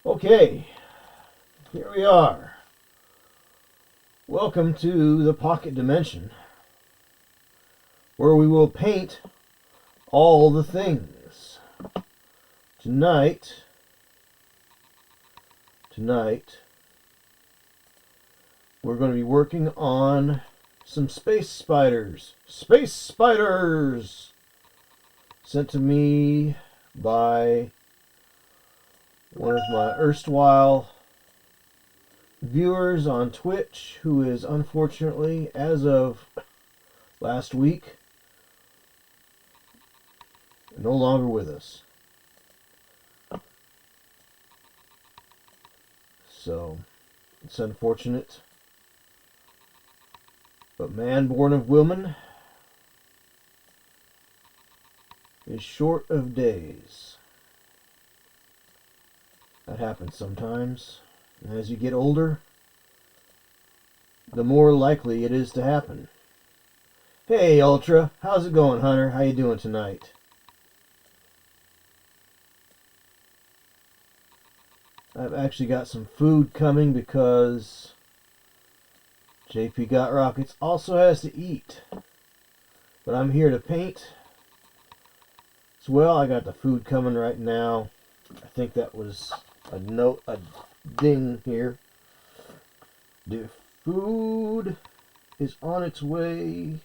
Okay, here we are. Welcome to the Pocket Dimension, where we will paint all the things. Tonight, we're going to be working on some space spiders. Space spiders! Sent to me by one of my erstwhile viewers on Twitch, who is unfortunately, as of last week, no longer with us. So, it's unfortunate. But man born of woman is short of days. That happens sometimes. And as you get older, the more likely it is to happen. Hey, Ultra. How's it going, Hunter? How you doing tonight? I've actually got some food coming because JP Got Rockets also has to eat. But I'm here to paint as well. I got the food coming right now. I think that was a ding here. The food is on its way.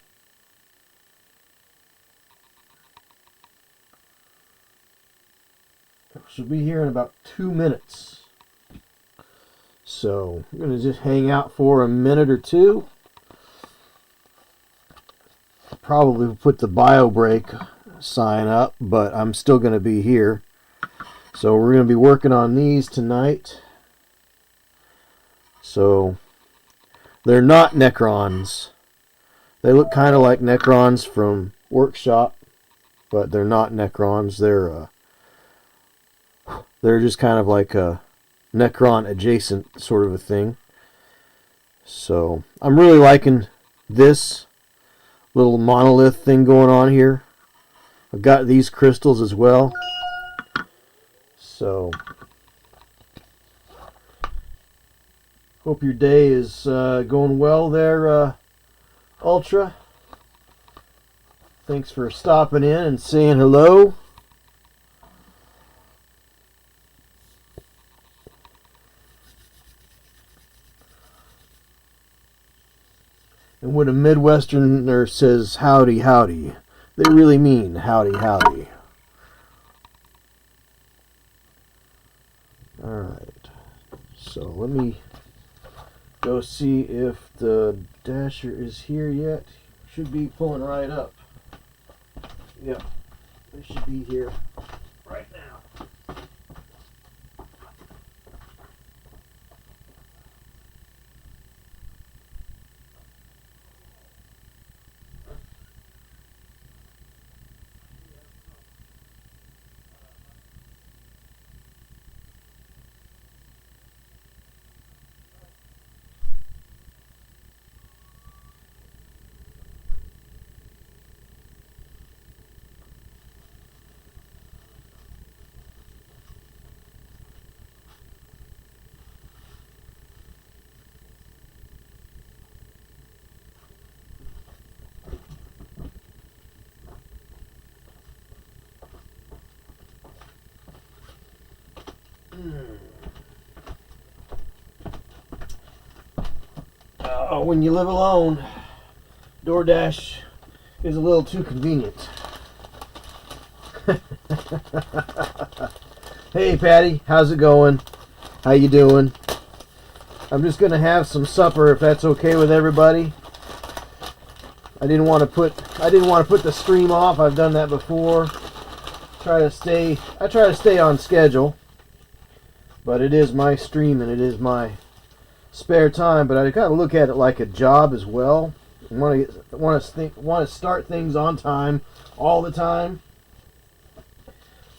It should be here in about 2 minutes. So I'm going to just hang out for a minute or two. Probably put the bio break sign up, but I'm still going to be here. So we're going to be working on these tonight. So they're not Necrons. They look kind of like Necrons from Workshop, but they're not Necrons. They're just kind of like a Necron adjacent sort of a thing. So I'm really liking this little monolith thing going on here. I've got these crystals as well. So hope your day is going well there, Ultra. Thanks for stopping in and saying hello. And when a Midwesterner says howdy, howdy, they really mean howdy, howdy. Alright, so let me go see if the Dasher is here yet. Should be pulling right up. Yep, they should be here right now. Oh, when you live alone, DoorDash is a little too convenient. Hey Patty, how's it going? How you doing? I'm just gonna have some supper if that's okay with everybody. I didn't want to put the stream off. I've done that before. I try to stay on schedule. But it is my stream and it is my spare time, but I kind of look at it like a job as well. I want to start things on time all the time,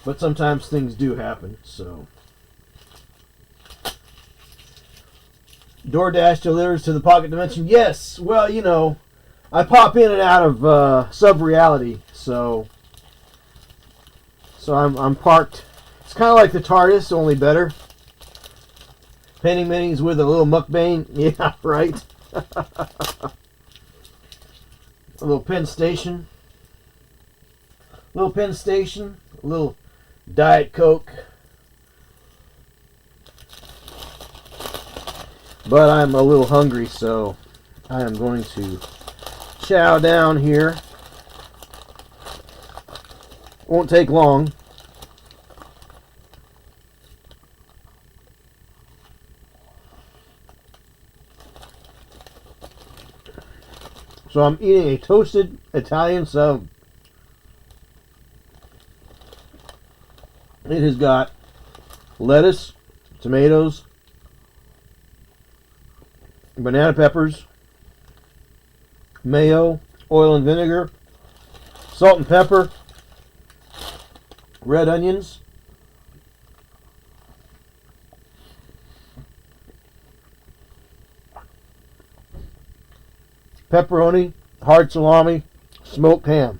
but sometimes things do happen. So DoorDash delivers to the Pocket Dimension. Yes, well, you know, I pop in and out of sub-reality, so I'm parked. It's kind of like the TARDIS, only better. Painting minis with a little mukbang. Yeah, right. A little pen station. A little Diet Coke. But I'm a little hungry, so I am going to chow down here. Won't take long. So I'm eating a toasted Italian sub. It has got lettuce, tomatoes, banana peppers, mayo, oil and vinegar, salt and pepper, red onions, pepperoni, hard salami, smoked ham.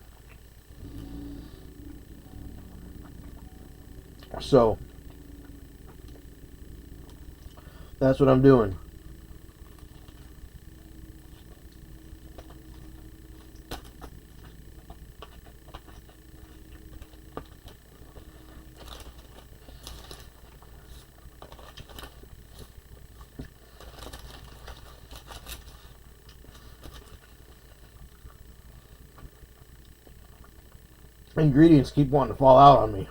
So that's what I'm doing. Ingredients keep wanting to fall out on me.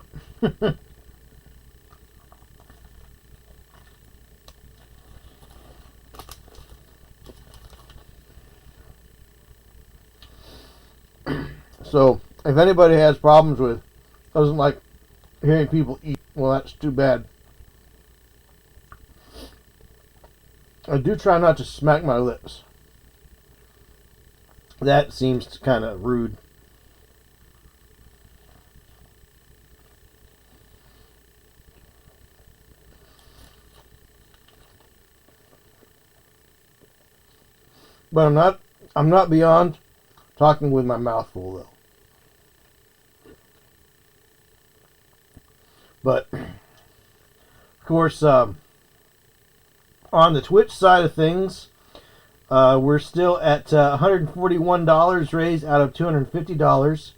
So, if anybody has problems with, doesn't like hearing people eat, well, that's too bad. I do try not to smack my lips. That seems kind of rude. But I'm not beyond talking with my mouth full though. But of course, on the Twitch side of things, we're still at $141 raised out of $250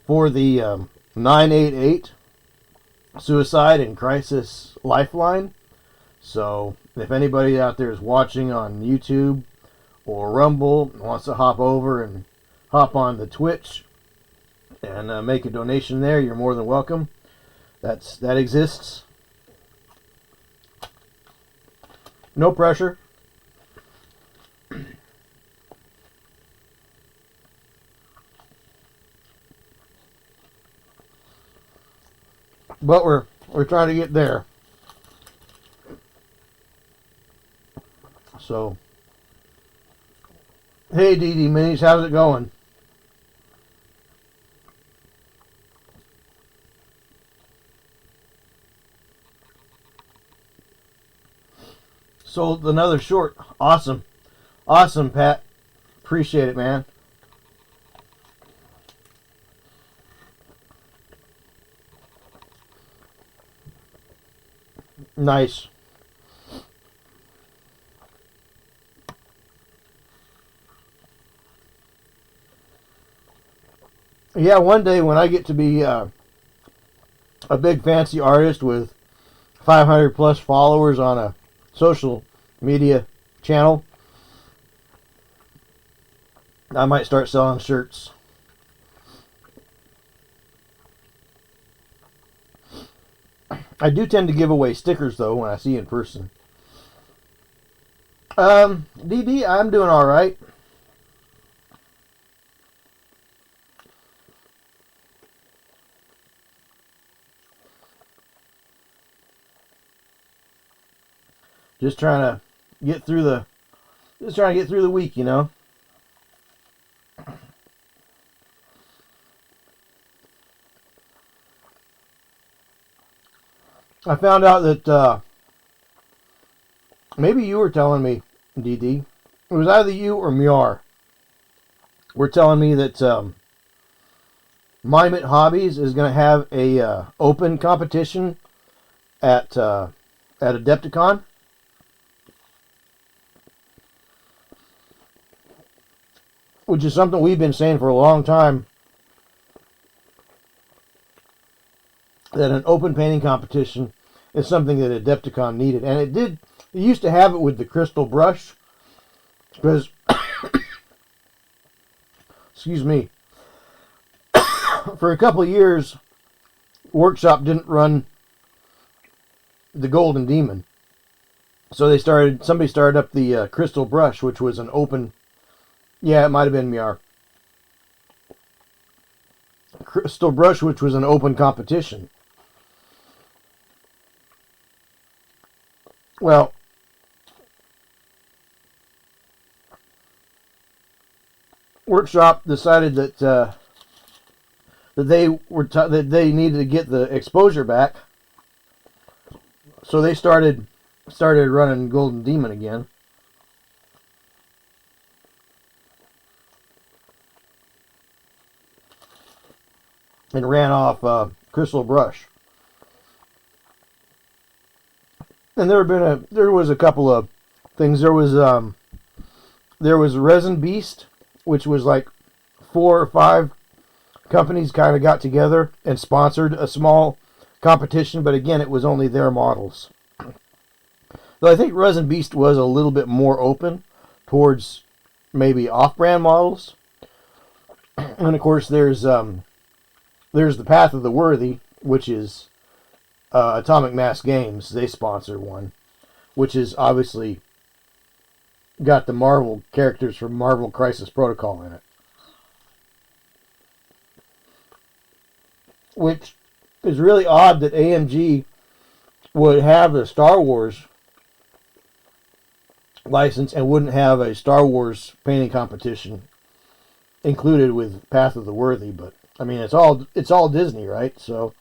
for the 988 Suicide and Crisis Lifeline. So if anybody out there is watching on YouTube or Rumble wants to hop over and hop on the Twitch and make a donation there, you're more than welcome. That exists. No pressure. But we're trying to get there. So, hey DD Minis, how's it going? Sold another short. Awesome. Awesome, Pat. Appreciate it, man. Nice. Yeah, one day when I get to be a big fancy artist with 500 plus followers on a social media channel, I might start selling shirts. I do tend to give away stickers though when I see you in person. DD, I'm doing all right. Just trying to get through the week, you know. I found out that maybe you were telling me, DD. It was either you or Miar were telling me that My Mitt Hobbies is going to have a open competition at Adepticon. which is something we've been saying for a long time, that an open painting competition is something that Adepticon needed. And it did. It used to have it with the crystal brush, because, excuse me, for a couple of years, Workshop didn't run the Golden Demon. So somebody started up the crystal brush, which was an open, yeah, it might have been Miar. Crystal brush, which was an open competition. Well, Workshop decided that that they needed to get the exposure back, so they started running Golden Demon again. And ran off Crystal Brush. And there was a couple of things. There was Resin Beast, which was like 4 or 5 companies kind of got together and sponsored a small competition, but again, it was only their models. Though I think Resin Beast was a little bit more open towards maybe off-brand models. And of course, there's the Path of the Worthy, which is Atomic Mass Games. They sponsor one, which is obviously got the Marvel characters from Marvel Crisis Protocol in it. Which is really odd that AMG would have the Star Wars license and wouldn't have a Star Wars painting competition included with Path of the Worthy, but I mean it's all Disney, right? So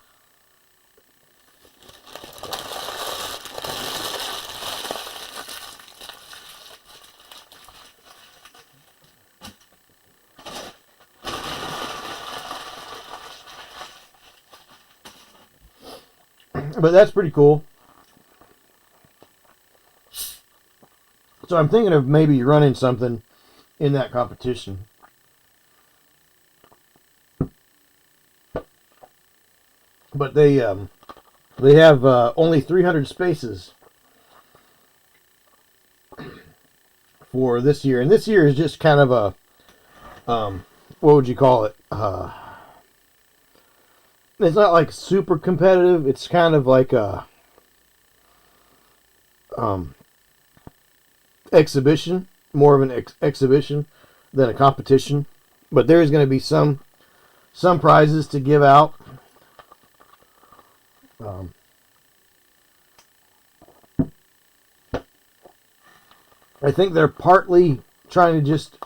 but that's pretty cool. So I'm thinking of maybe running something in that competition. But they have only 300 spaces for this year, and this year is just kind of a what would you call it? It's not like super competitive. It's kind of like a exhibition, more of an exhibition than a competition. But there is going to be some prizes to give out. I think they're partly trying to just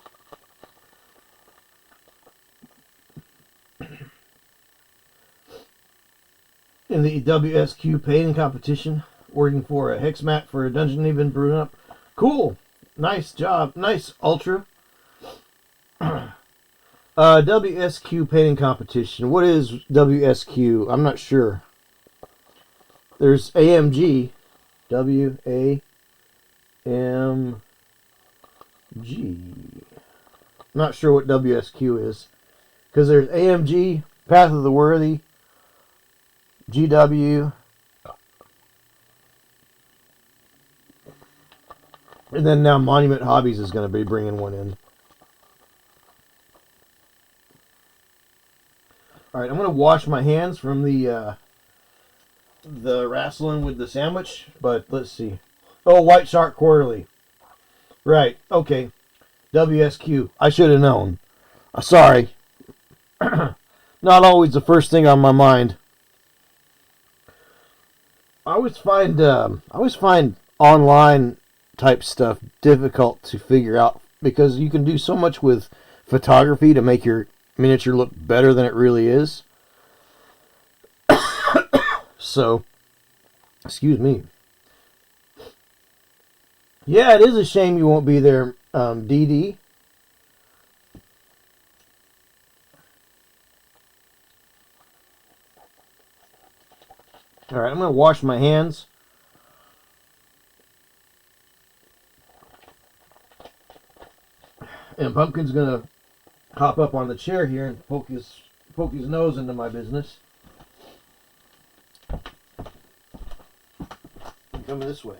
in the WSQ painting competition, working for a hex mat for a dungeon they've been brewing up. Cool. Nice job. Nice, Ultra. WSQ painting competition. What is WSQ? I'm not sure. There's AMG. WAMG. Not sure what WSQ is. Because there's AMG, Path of the Worthy, GW, and then now Monument Hobbies is going to be bringing one in. All right, I'm going to wash my hands from the wrestling with the sandwich, but let's see. Oh, White Shark Quarterly. Right, okay. WSQ. I should have known. Sorry. Not always the first thing on my mind. I always find online type stuff difficult to figure out because you can do so much with photography to make your miniature look better than it really is. So, excuse me. Yeah, it is a shame you won't be there, DD. All right, I'm going to wash my hands. And Pumpkin's going to hop up on the chair here and poke his nose into my business. I'm coming this way.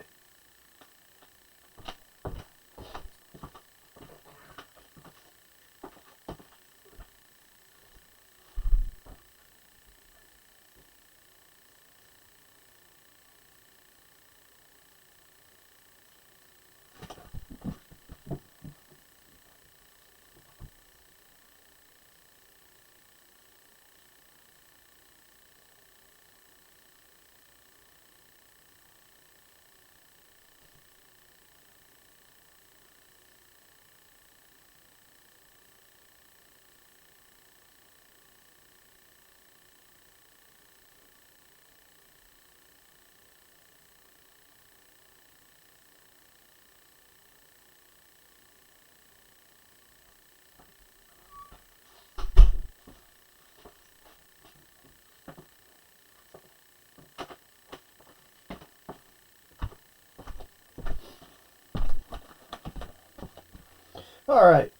All right.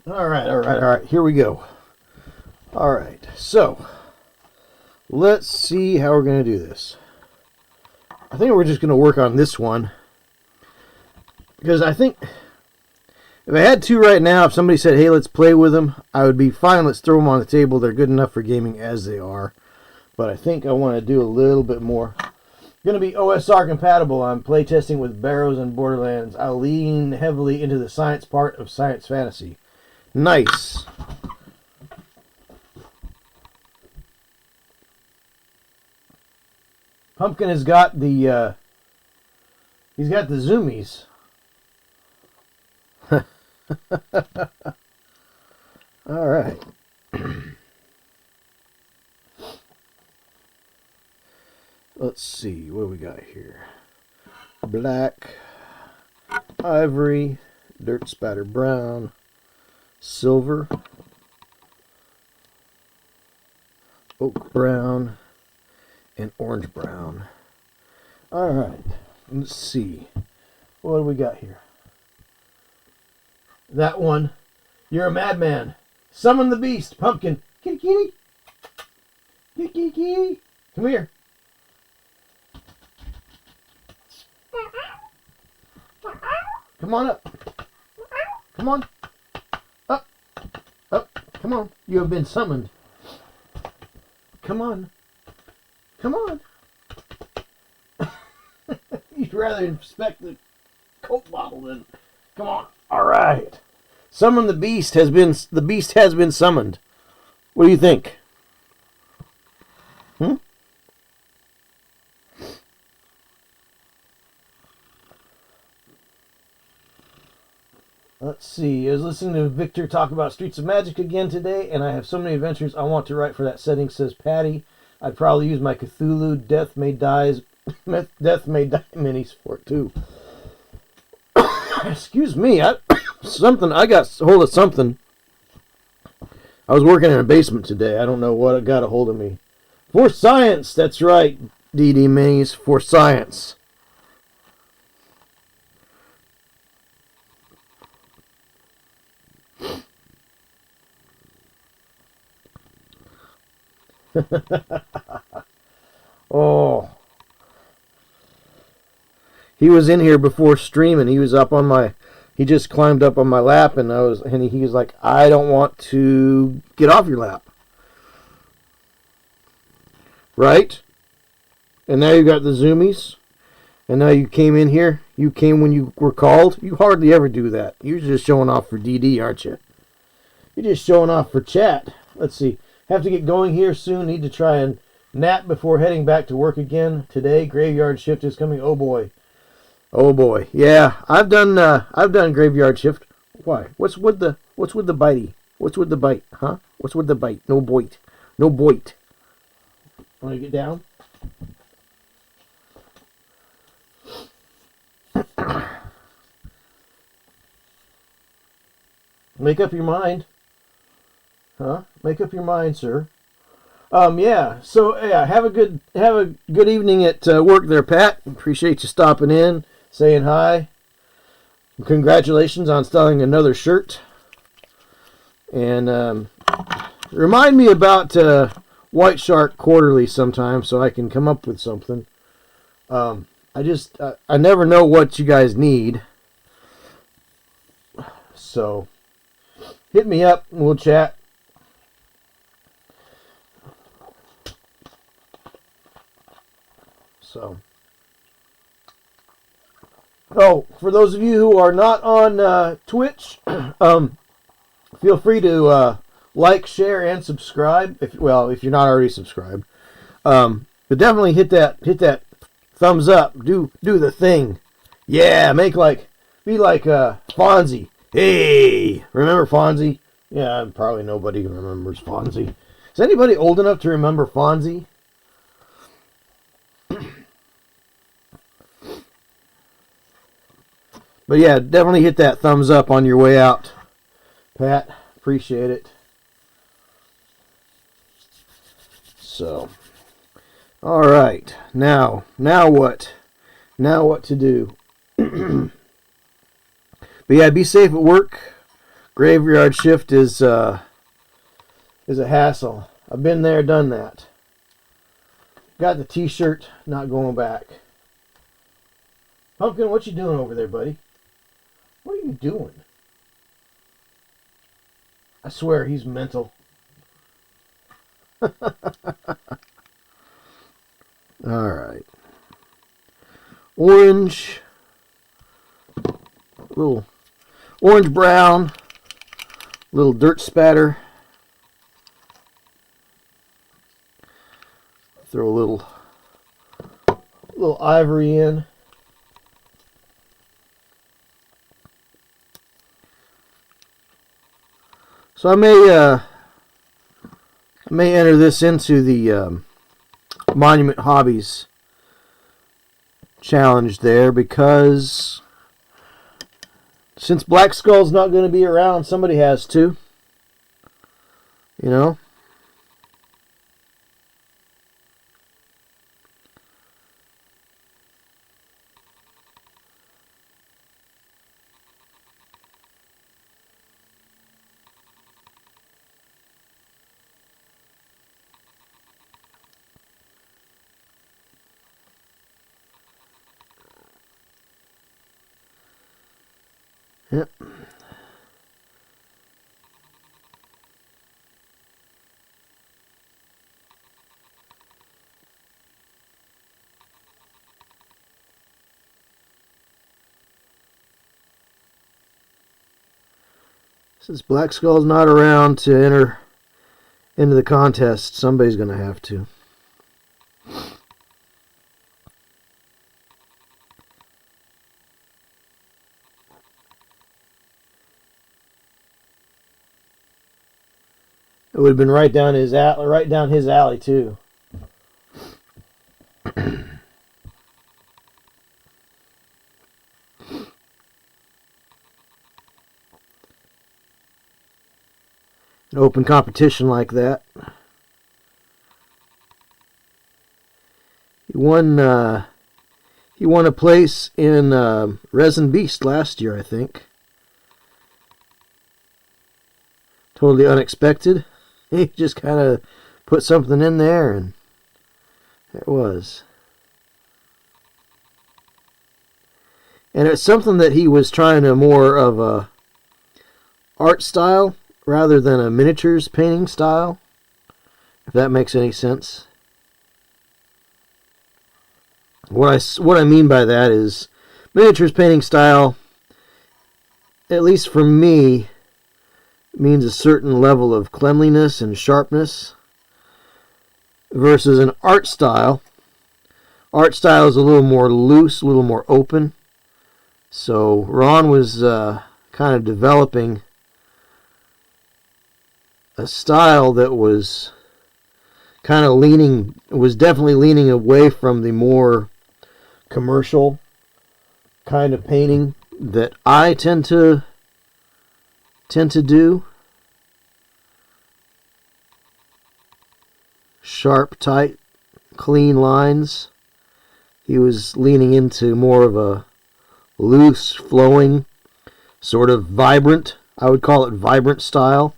All right. Here we go. All right. So, let's see how we're going to do this. I think we're just going to work on this one. Because I think if I had two right now, if somebody said, hey, let's play with them, I would be fine. Let's throw them on the table. They're good enough for gaming as they are. But I think I want to do a little bit more. Going to be OSR compatible. I'm playtesting with Barrows and Borderlands. I'll lean heavily into the science part of science fantasy. Nice. Pumpkin has got the he's got the zoomies. All right. Let's see, what do we got here? Black, ivory, dirt spatter brown, silver, oak brown, and orange brown. Alright, let's see. What do we got here? That one. You're a madman. Summon the beast, pumpkin. Kitty, kitty. Kitty, kitty, kitty. Come here. Come on up. Come on. Up. Up. Come on. You have been summoned. Come on. Come on. You'd rather inspect the Coke bottle than... Come on. All right. Summon the beast has been... The beast has been summoned. What do you think? Let's see. I was listening to Victor talk about Streets of Magic again today, and I have so many adventures I want to write for that setting, says Patty. I'd probably use my Cthulhu Death May Die minis for it too. Excuse me. I got hold of something. I was working in a basement today. I don't know what got a hold of me. For science, that's right, DD Minis, for science. Oh, he was in here before streaming. He was up on my, he just climbed up on my lap, and he was like, I don't want to get off your lap, right? And now you got the zoomies, and now you came in here. You came when you were called. You hardly ever do that. You're just showing off for DD, aren't you? You're just showing off for chat. Let's see. Have to get going here soon. Need to try and nap before heading back to work again today. Graveyard shift is coming. Oh boy. Oh boy. Yeah, I've done graveyard shift. Why? What's with the bitey? What's with the bite? Huh? What's with the bite? No boit. No boit. Want to get down? Make up your mind. Huh? Make up your mind, sir. Yeah. So yeah, have a good evening at work there, Pat. Appreciate you stopping in, saying hi. Congratulations on styling another shirt. And remind me about White Shark Quarterly sometime so I can come up with something. I never know what you guys need. So hit me up and we'll chat. So, oh, for those of you who are not on Twitch, feel free to like, share, and subscribe. If you're not already subscribed, but definitely hit that thumbs up. Do the thing. Yeah, be like Fonzie. Hey, remember Fonzie? Yeah, probably nobody remembers Fonzie. Is anybody old enough to remember Fonzie? But yeah, definitely hit that thumbs up on your way out, Pat. Appreciate it. So, all right. Now what? Now what to do? But yeah, be safe at work. Graveyard shift is a hassle. I've been there, done that. Got the T-shirt, not going back. Pumpkin, what you doing over there, buddy? What are you doing? I swear he's mental. Alright. Orange. Little orange brown. Little dirt spatter. Throw a little ivory in. So I may enter this into the Monument Hobbies challenge there, because since Black Skull's not going to be around, somebody has to. You know? Yep. Since Black Skull's not around to enter into the contest, somebody's going to have to. It would have been right down his alley too. An open competition like that. He won a place in Resin Beast last year, I think. Totally unexpected. He just kind of put something in there, and there it was. And it's something that he was trying to more of a art style rather than a miniatures painting style, if that makes any sense. What I mean by that is miniatures painting style, at least for me, means a certain level of cleanliness and sharpness, versus an art style. Art style is a little more loose, a little more open. So Ron was kind of developing a style that was definitely leaning away from the more commercial kind of painting that I tend to do. Sharp, tight, clean lines. He was leaning into more of a loose, flowing, sort of vibrant, I would call it vibrant style.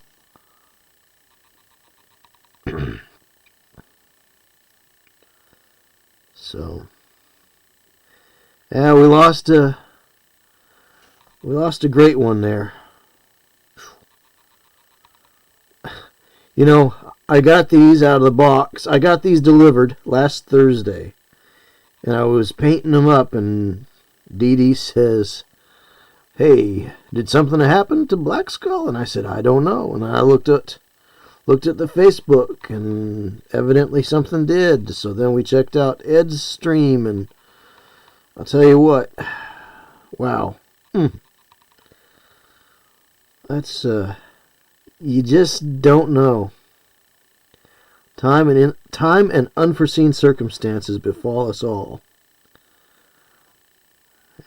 So, yeah, we lost a great one there. You know, I got these out of the box. I got these delivered last Thursday, and I was painting them up, and Dee Dee says, "Hey, did something happen to Black Skull?" And I said, "I don't know." And I looked at the Facebook, and evidently something did. So then we checked out Ed's stream, and I'll tell you what, wow, that's you just don't know. Time and unforeseen circumstances befall us all.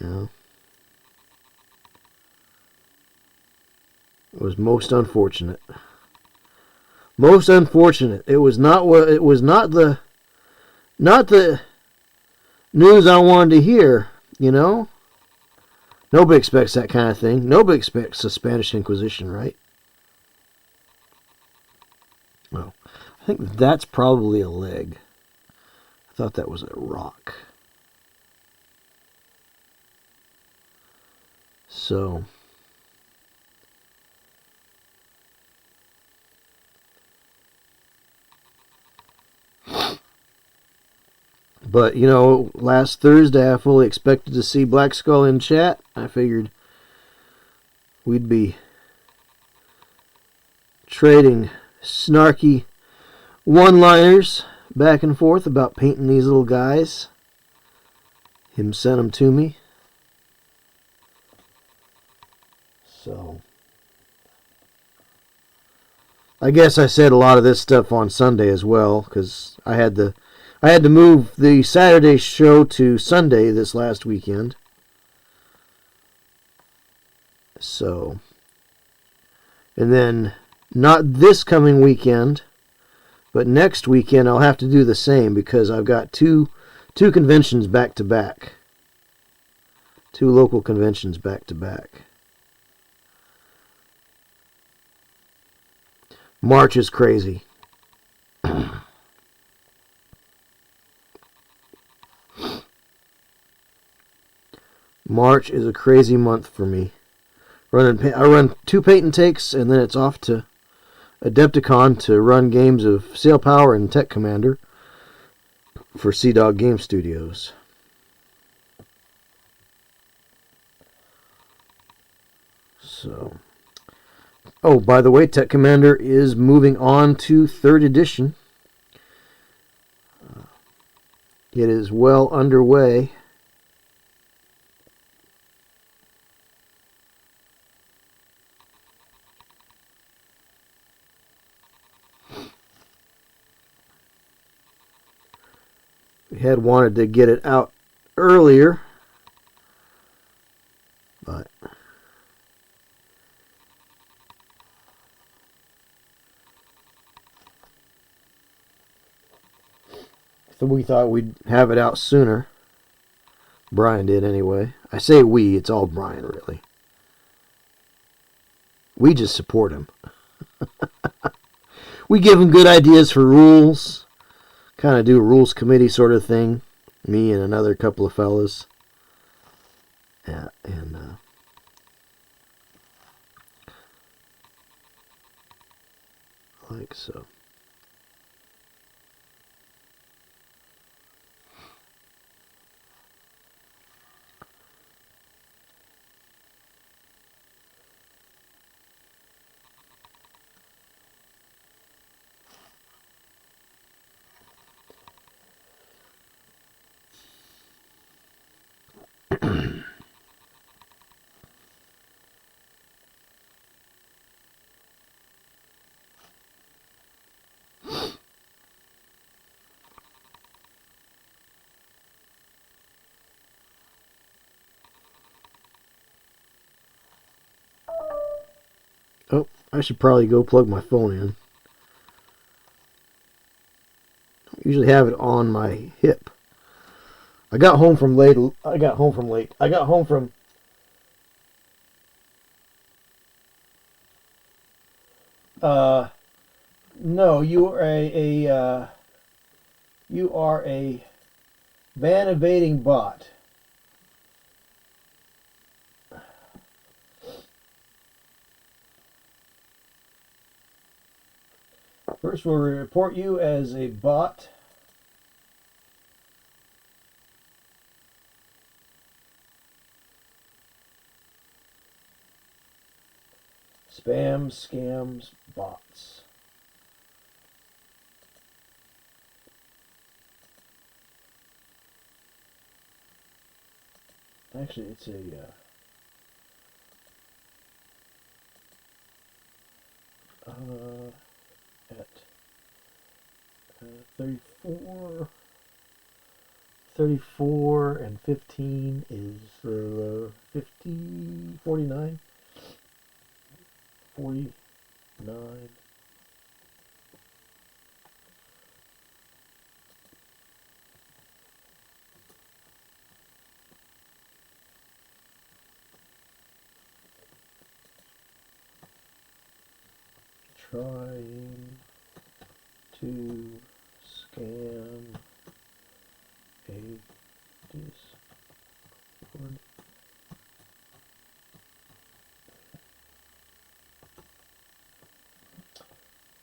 Yeah. It was most unfortunate. Most unfortunate. It was not the news I wanted to hear, you know? Nobody expects that kind of thing. Nobody expects the Spanish Inquisition, right? Oh, I think that's probably a leg. I thought that was a rock. So, but, you know, last Thursday I fully expected to see Black Skull in chat. I figured we'd be trading snarky one-liners back and forth about painting these little guys. Him sent them to me. So, I guess I said a lot of this stuff on Sunday as well, because I had to move the Saturday show to Sunday this last weekend. So, and then not this coming weekend, but next weekend I'll have to do the same because I've got two conventions back to back. Two local conventions back to back. March is crazy. March is a crazy month for me. I run 2 paint takes, and then it's off to Adepticon to run games of Sail Power and Tech Commander for Sea Dog Game Studios. So, oh, by the way, Tech Commander is moving on to 3rd edition. It is well underway. We had wanted to get it out earlier, but so we thought we'd have it out sooner. Brian did anyway. I say we, it's all Brian really. We just support him. We give him good ideas for rules. Kind of do a rules committee sort of thing. Me and another couple of fellas. Yeah, and like so. Oh, I should probably go plug my phone in. I usually have it on my hip. I got home from late. I got home from No, you are a ban evading bot. First, we'll report you as a bot. Spam, scams, bots. Actually, it's a at 34 and 15 is 49. 49. Trying to scam a Discord.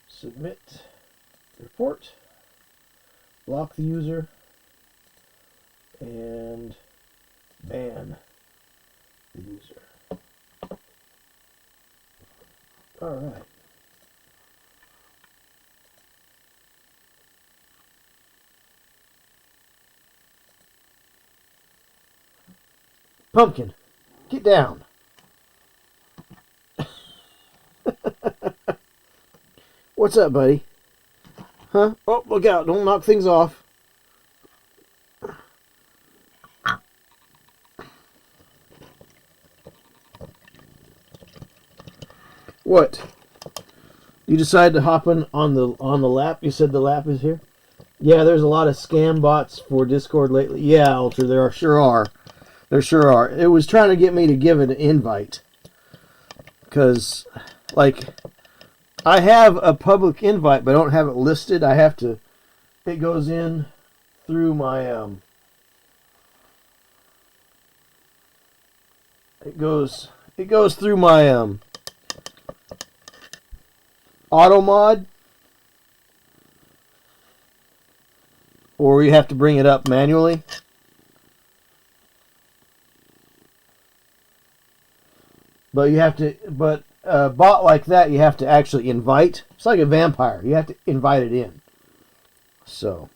Submit report, block the user, and ban the user. All right. Pumpkin, get down. What's up, buddy? Huh? Oh, look out. Don't knock things off. What? You decided to hop on the lap? You said the lap is here? Yeah, there's a lot of scam bots for Discord lately. Yeah, Ultra, sure are. There sure are. It was trying to get me to give it an invite. Because, like, I have a public invite, but I don't have it listed. I have to, it goes in through my, it goes through my, auto mod. Or you have to bring it up manually. But you have to, but a bot like that, you have to actually invite. It's like a vampire. You have to invite it in. So,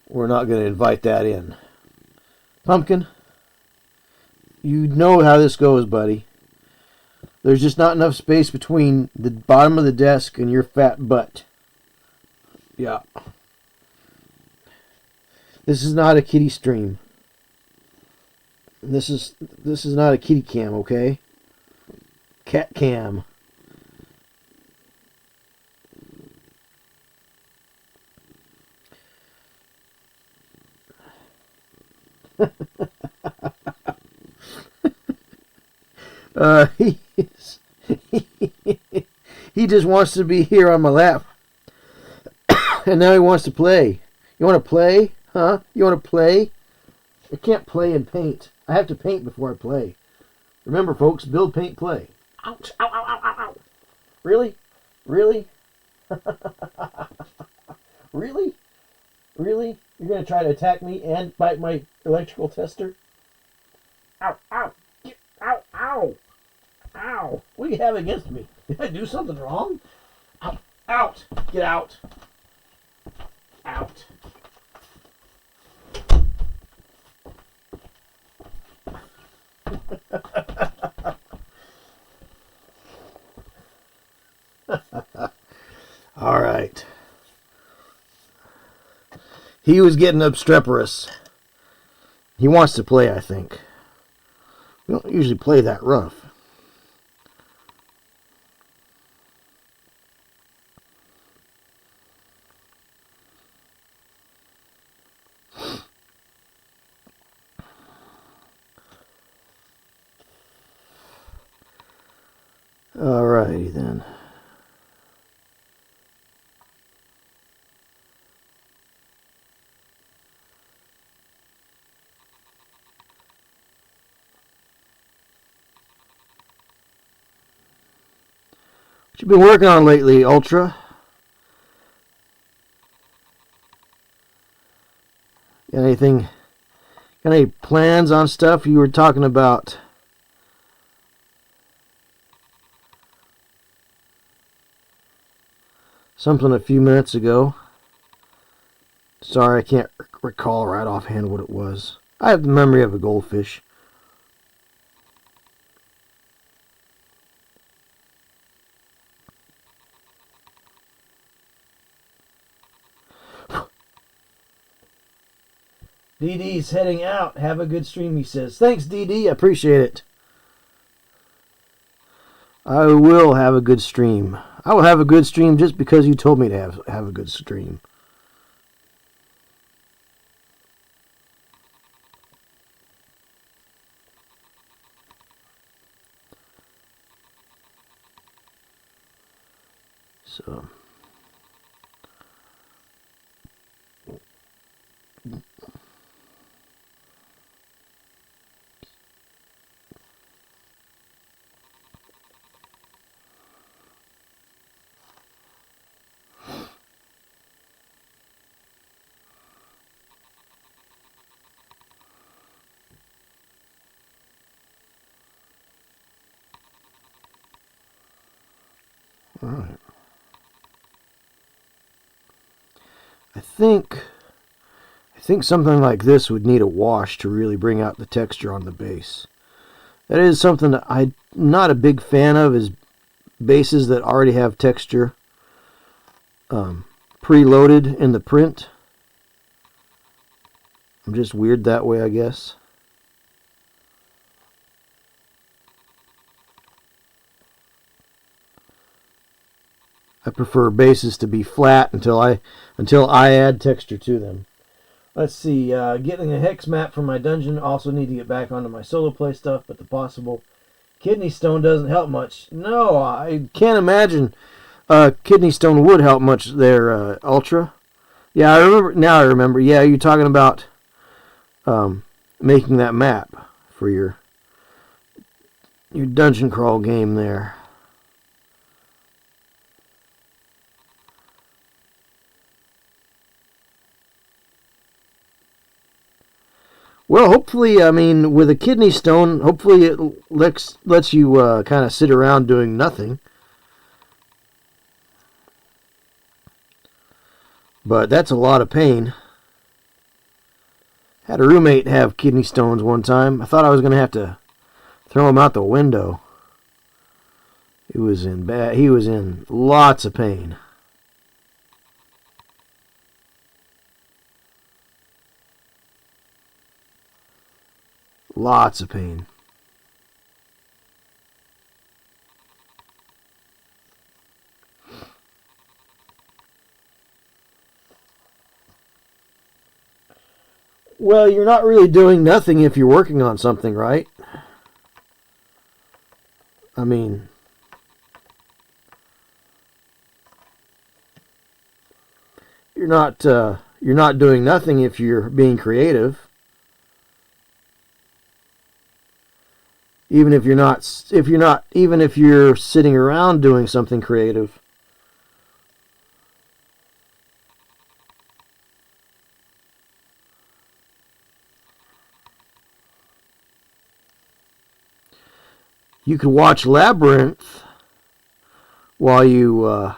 we're not going to invite that in. Pumpkin, you know how this goes, buddy. There's just not enough space between the bottom of the desk and your fat butt. Yeah. This is not a kitty stream. This is not a kitty cam, okay? Cat cam. He just wants to be here on my lap. And now he wants to play. You want to play? Huh? You want to play? I can't play and paint. I have to paint before I play. Remember, folks, build, paint, play. Ouch! Ow, ow, ow, ow, ow. Really? Really? Really? Really? You're going to try to attack me and bite my electrical tester? Ow, ow. Ow, ow. Ow. What do you have against me? Did I do something wrong? Out. Out. Get out. Out. All right. He was getting obstreperous. He wants to play, I think. We don't usually play that rough. Alrighty then. What you been working on lately, Ultra? Got anything? Got any plans on stuff you were talking about? Something a few minutes ago. Sorry, I can't recall right offhand what it was. I have the memory of a goldfish. DD's heading out. Have a good stream, he says. Thanks, DD. I appreciate it. I will have a good stream. I will have a good stream just because you told me to have a good stream. So... all right. I think something like this would need a wash to really bring out the texture on the base. That is something that I'm not a big fan of, is bases that already have texture preloaded in the print. I'm just weird that way, I guess. I prefer bases to be flat until I add texture to them. Let's see, getting a hex map for my dungeon. Also need to get back onto my solo play stuff, but the possible kidney stone doesn't help much. No, I can't imagine kidney stone would help much there, Ultra. Yeah, I remember. Now I remember. Yeah, you're talking about making that map for your dungeon crawl game there. Well, hopefully, I mean, with a kidney stone, hopefully it lets you kind of sit around doing nothing. But that's a lot of pain. Had a roommate have kidney stones one time. I thought I was going to have to throw him out the window. He was in lots of pain. Lots of pain. Well, you're not really doing nothing if you're working on something, right? I mean, you're not doing nothing if you're being creative. Even if you're sitting around doing something creative. You could watch Labyrinth while you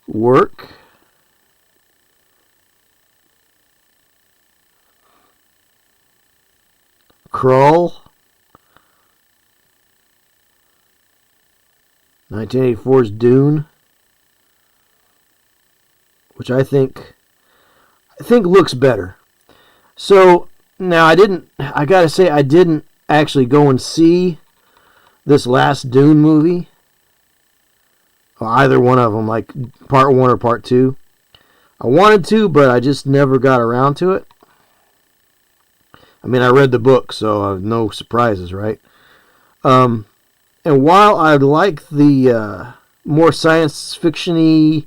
work. Crawl. 1984's Dune, which I think looks better. So now I gotta say I didn't actually go and see this last Dune movie, or either one of them, like part 1 or part 2. I wanted to, but I just never got around to it. I mean, I read the book, so no surprises, right? And while I like the more science fiction-y,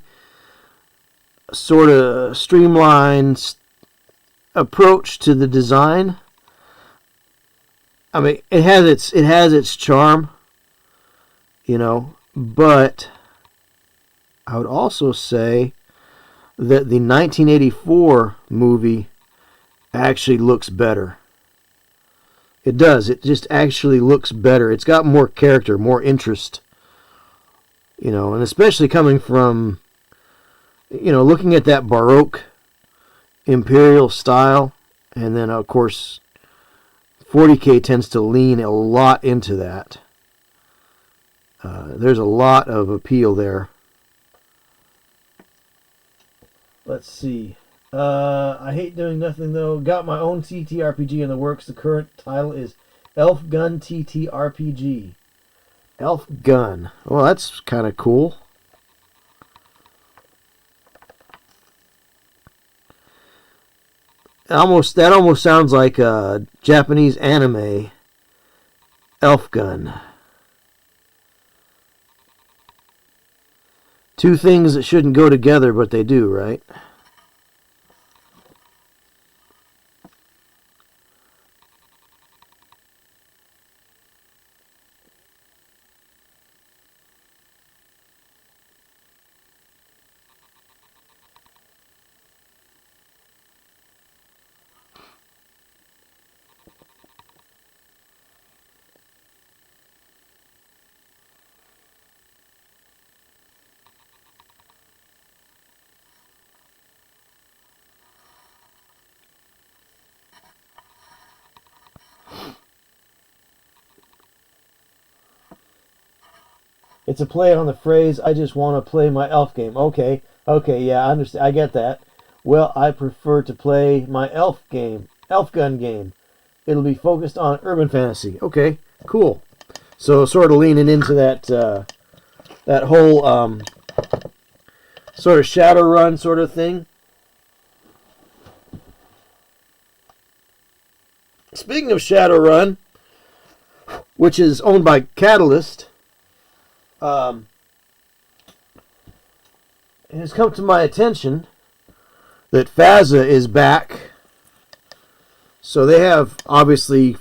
sort of streamlined approach to the design, I mean, it has its charm, you know. But I would also say that the 1984 movie actually looks better. It does. It just actually looks better. It's got more character, more interest. And especially coming from, looking at that Baroque Imperial style. And then, of course, 40K tends to lean a lot into that. There's a lot of appeal there. Let's see. I hate doing nothing, though. Got my own TTRPG in the works. The current title is Elf Gun TTRPG. Elf Gun. Well, that's kind of cool. That almost sounds like a Japanese anime. Elf Gun. Two things that shouldn't go together, but they do, right? It's a play on the phrase, I just want to play my elf game. Okay, yeah, I understand. I get that. Well, I prefer to play my elf gun game. It'll be focused on urban fantasy. Okay, cool. So sort of leaning into that whole sort of Shadowrun sort of thing. Speaking of Shadowrun, which is owned by Catalyst, it has come to my attention that FASA is back. So they have obviously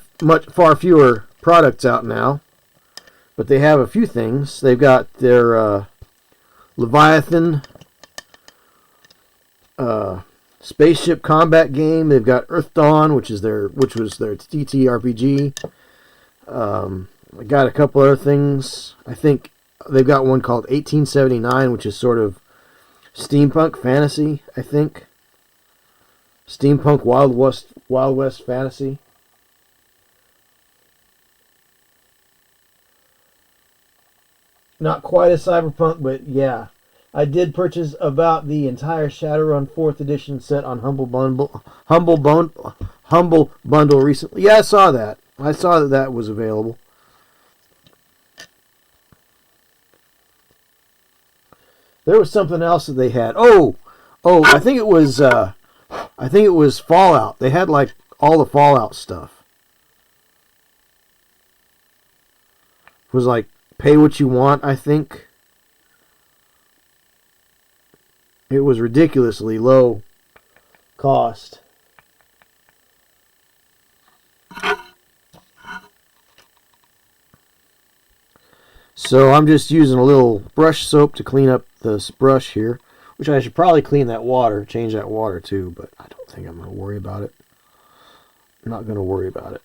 far fewer products out now, but they have a few things. They've got their Leviathan spaceship combat game. They've got Earth Dawn, which was their TTRPG. I got a couple other things. I think they've got one called 1879, which is sort of steampunk fantasy, I think. Steampunk Wild West fantasy. Not quite a cyberpunk, but yeah. I did purchase about the entire Shadowrun 4th edition set on Humble Bundle recently. Yeah, I saw that. I saw that was available. There was something else that they had. Oh, I think it was Fallout. They had like all the Fallout stuff. It was like pay what you want, I think. It was ridiculously low cost. So I'm just using a little brush soap to clean up this brush here, which I should probably clean that water, change that water too, but I don't think I'm going to worry about it. I'm not going to worry about it.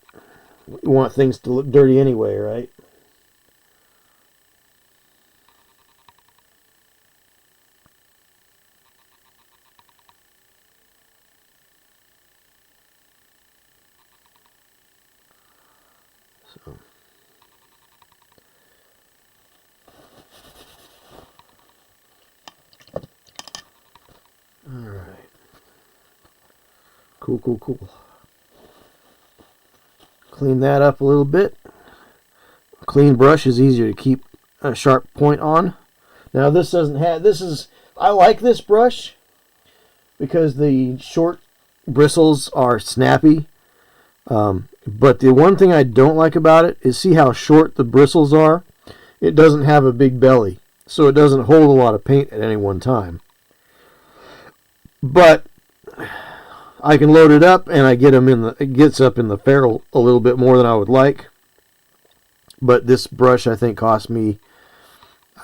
We want things to look dirty anyway, right? So alright. Cool. Clean that up a little bit. A clean brush is easier to keep a sharp point on. Now I like this brush because the short bristles are snappy. But the one thing I don't like about it is see how short the bristles are? It doesn't have a big belly, so it doesn't hold a lot of paint at any one time. But I can load it up and it gets up in the ferrule a little bit more than I would like. But this brush I think cost me,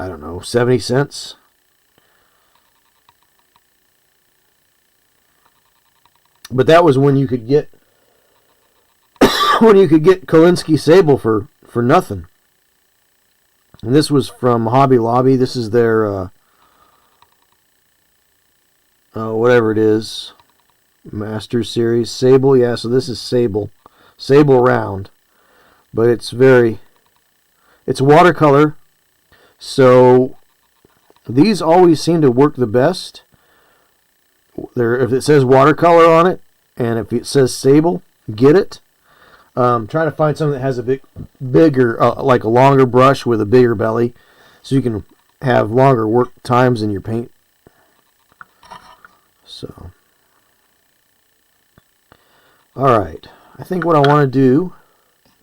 I don't know, 70 cents. But that was when you could get Kolinsky Sable for nothing. And this was from Hobby Lobby. This is their whatever it is, Master Series Sable. Yeah, so this is Sable round, but it's watercolor. So these always seem to work the best. If it says watercolor on it, and if it says Sable, get it. Trying to find something that has a bigger, like a longer brush with a bigger belly, so you can have longer work times in your paint. So, all right. I think what I want to do,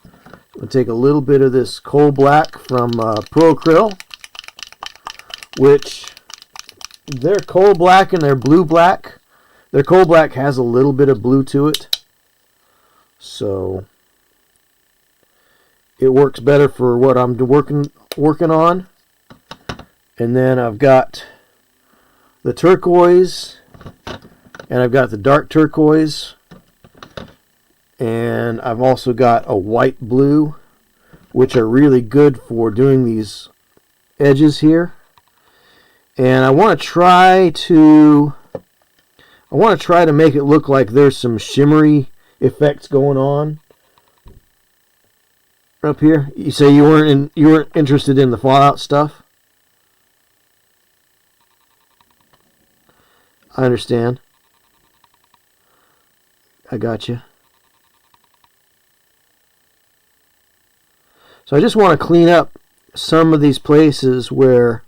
I'm going to take a little bit of this coal black from Pro Acryl, which their coal black and their blue black, their coal black has a little bit of blue to it, so it works better for what I'm working on. And then I've got the turquoise, and I've got the dark turquoise, and I've also got a white blue, which are really good for doing these edges here. And I want to try to make it look like there's some shimmery effects going on up here. You say you weren't interested in the Fallout stuff? I understand. I got you. So I just want to clean up some of these places where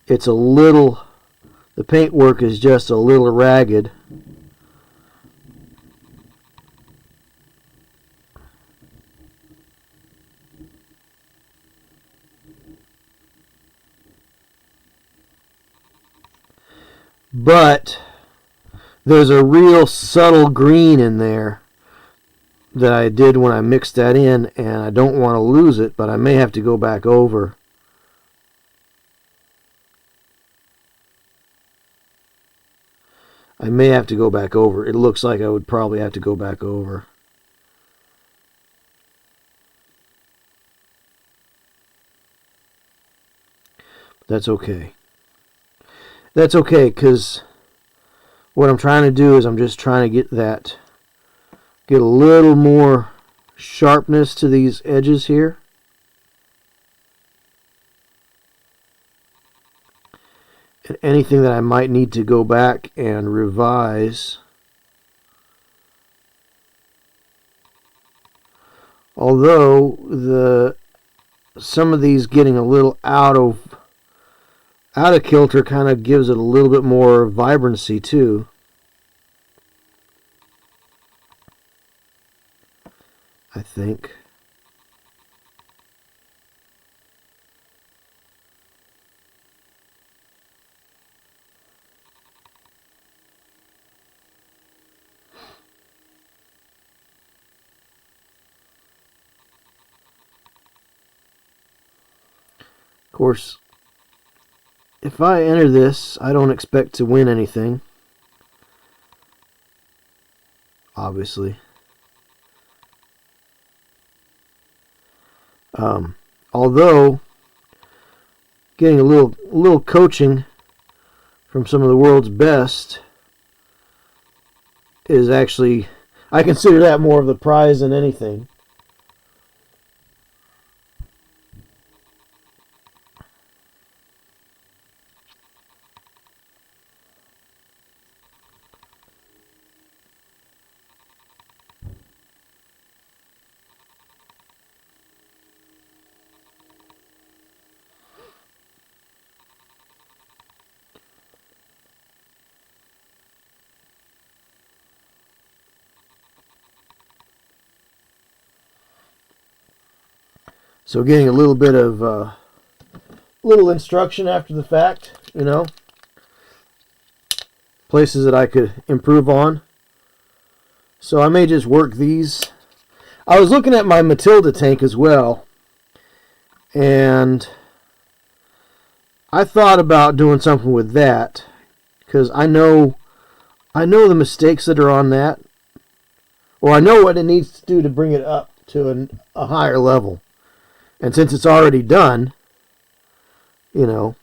it's a little, the paintwork is just a little ragged. But there's a real subtle green in there that I did when I mixed that in, and I don't want to lose it, but I may have to go back over. It looks like I would probably have to go back over. That's okay. That's okay, because what I'm trying to do is I'm just trying to get a little more sharpness to these edges here. And anything that I might need to go back and revise. Although some of these getting a little out of kilter kind of gives it a little bit more vibrancy too. I think. Of course, if I enter this, I don't expect to win anything. Obviously. Although getting a little coaching from some of the world's best is actually, I consider that more of the prize than anything. So getting a little bit of little instruction after the fact, you know, places that I could improve on. So I may just work these. I was looking at my Matilda tank as well, and I thought about doing something with that because I know the mistakes that are on that, or I know what it needs to do to bring it up to a higher level. And since it's already done, you know,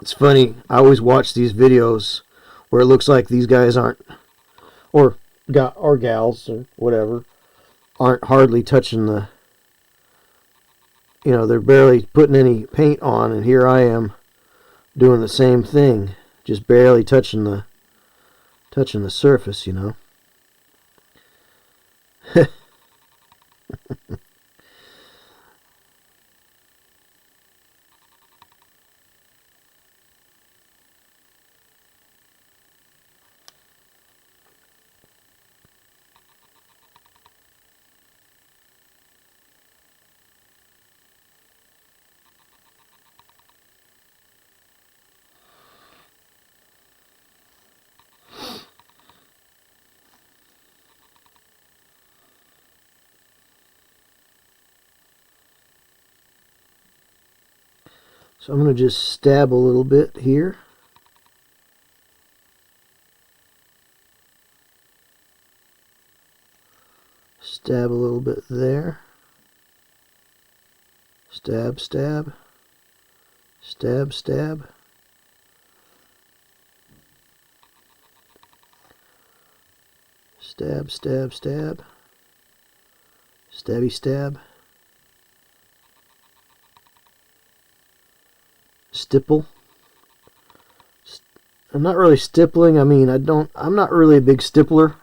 it's funny. I always watch these videos where it looks like these guys aren't, or gals or whatever, aren't hardly touching the. They're barely putting any paint on, and here I am doing the same thing, just barely touching the surface. So I'm going to just stab a little bit here. Stab a little bit there. Stab, stab. Stab, stab. Stab, stab, stab. Stabby, stab. Stipple. I'm not really stippling. I mean, I'm not really a big stippler.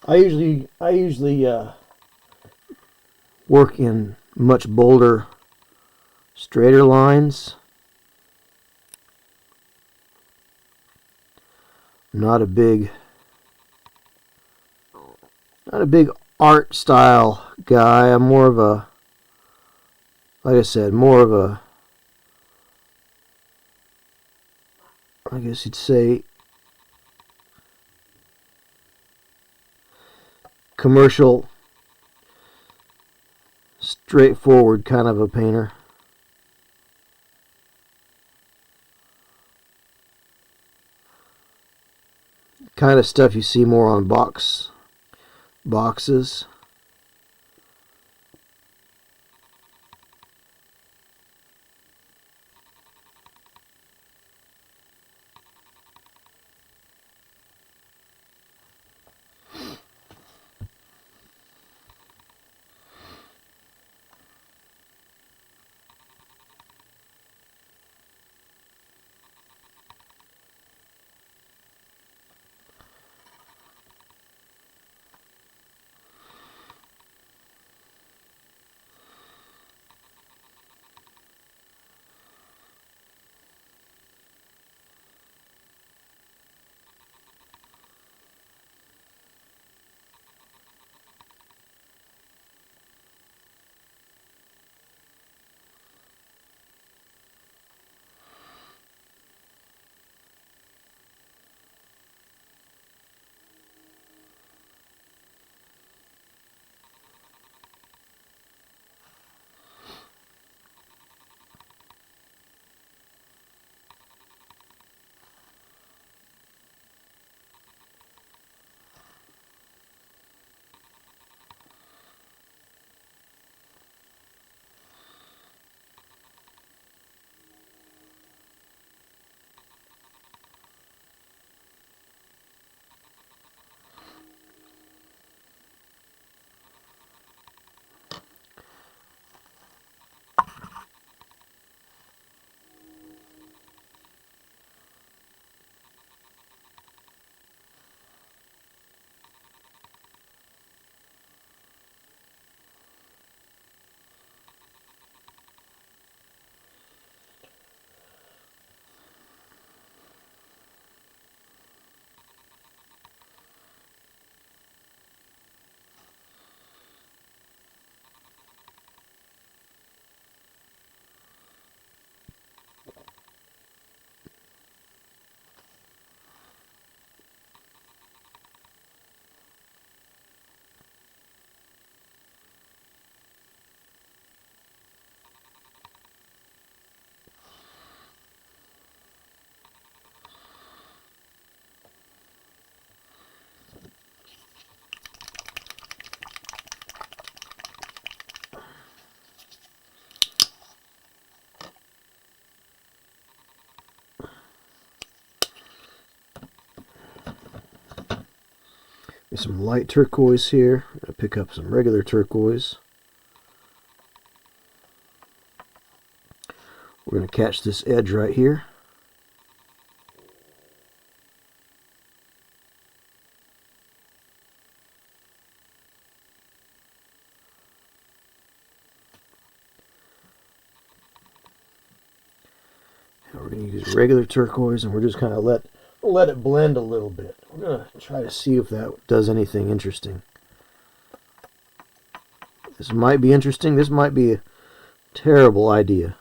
I usually work in much bolder, straighter lines. I'm not a big art style guy. I'm more of a, like I said, more of a, I guess you'd say, commercial, straightforward kind of a painter. Kind of stuff you see more on boxes. There's some light turquoise here. I'm going to pick up some regular turquoise. We're going to catch this edge right here. And we're going to use regular turquoise, and we're just kind of let it blend a little bit. We're going to try to see if that does anything interesting. This might be interesting. This might be a terrible idea.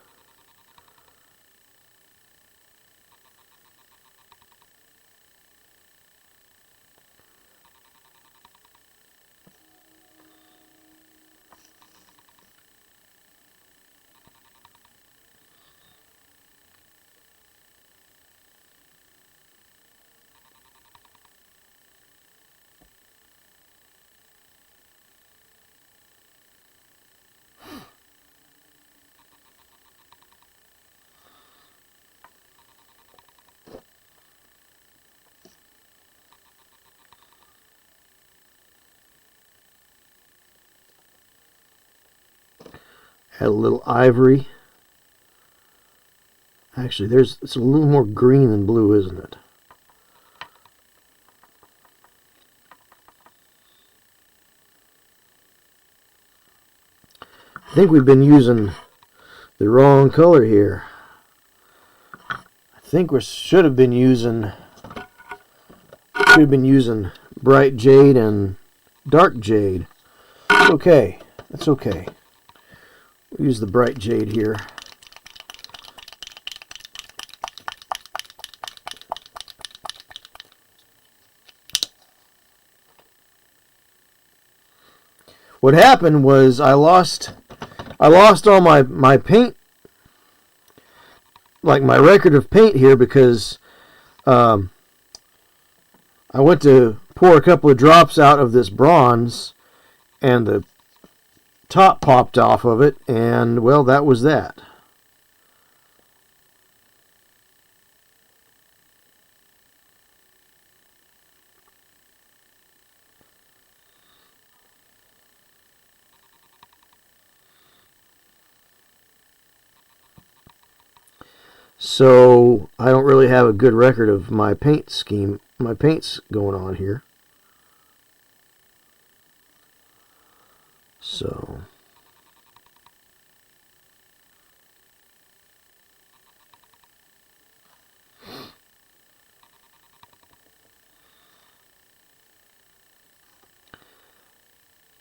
Add a little ivory. Actually, it's a little more green than blue, isn't it? I think we've been using the wrong color here. I think we should have been using bright jade and dark jade. It's okay. That's okay. We'll use the bright jade here. What happened was I lost all my paint, like my record of paint here, because I went to pour a couple of drops out of this bronze and the top popped off of it, and well, that was that. So I don't really have a good record of my paint scheme, my paints going on here.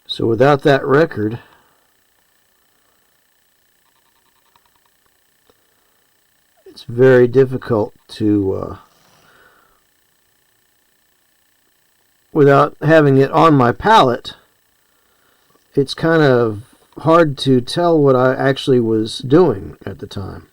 So without that record, it's very difficult to, without having it on my palette, it's kind of hard to tell what I actually was doing at the time.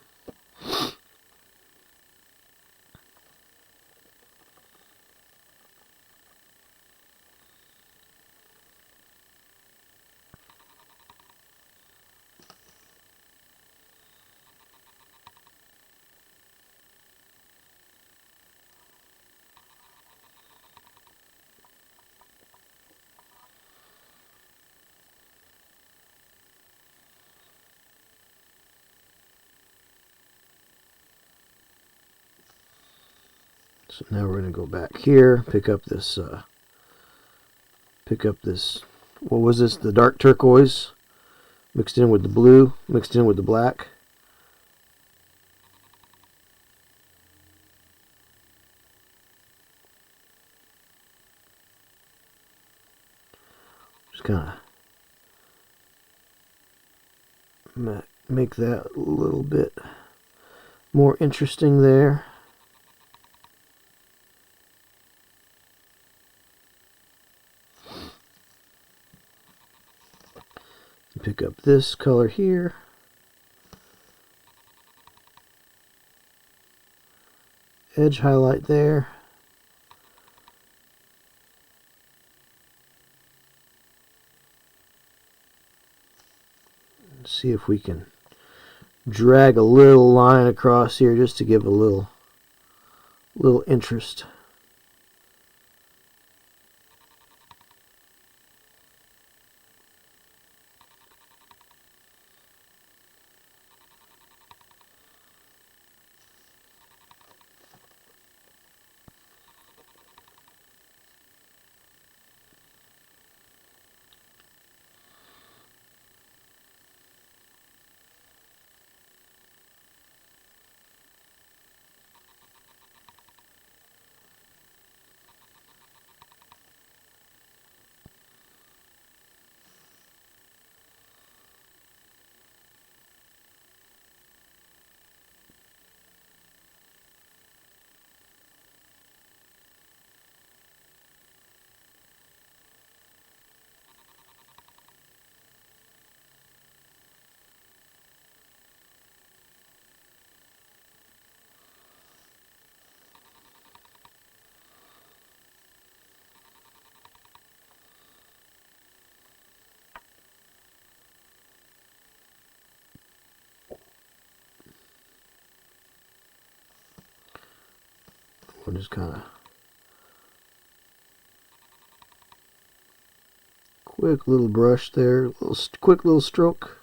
So now we're going to go back here, pick up this, what was this, the dark turquoise, mixed in with the blue, mixed in with the black. Just kind of make that a little bit more interesting there. Pick up this color here. Edge highlight there. See if we can drag a little line across here just to give a little interest. one, just kind of quick little brush there, quick little stroke.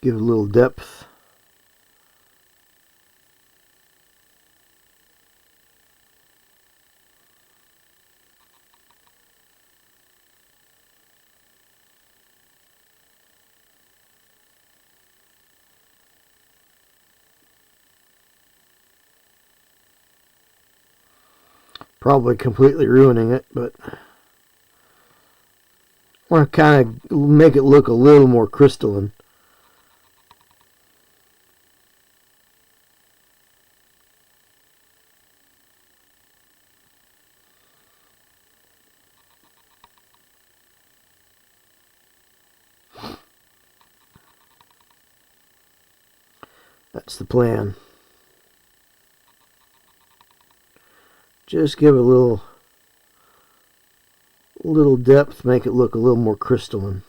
Give it a little depth. Probably completely ruining it, but I want to kind of make it look a little more crystalline. That's the plan. Just give it a little depth, make it look a little more crystalline.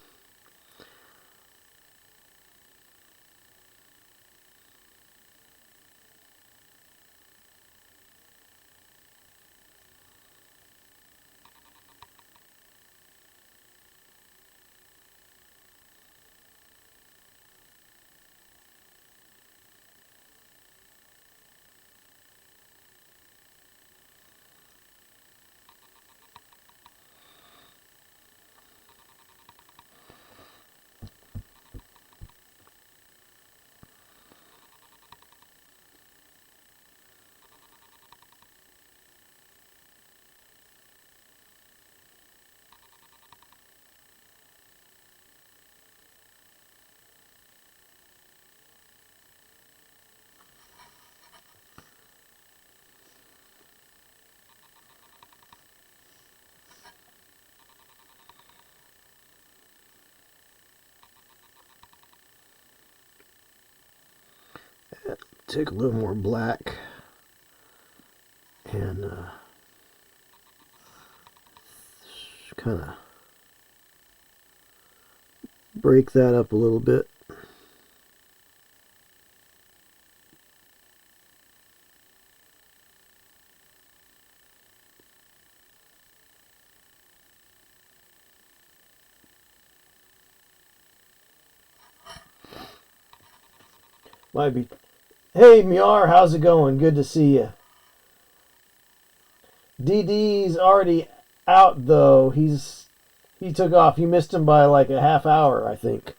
Take a little more black and kind of break that up a little bit. Might be. Hey, Miar, how's it going? Good to see you. DD's already out, though. He took off. You missed him by like a half hour, I think.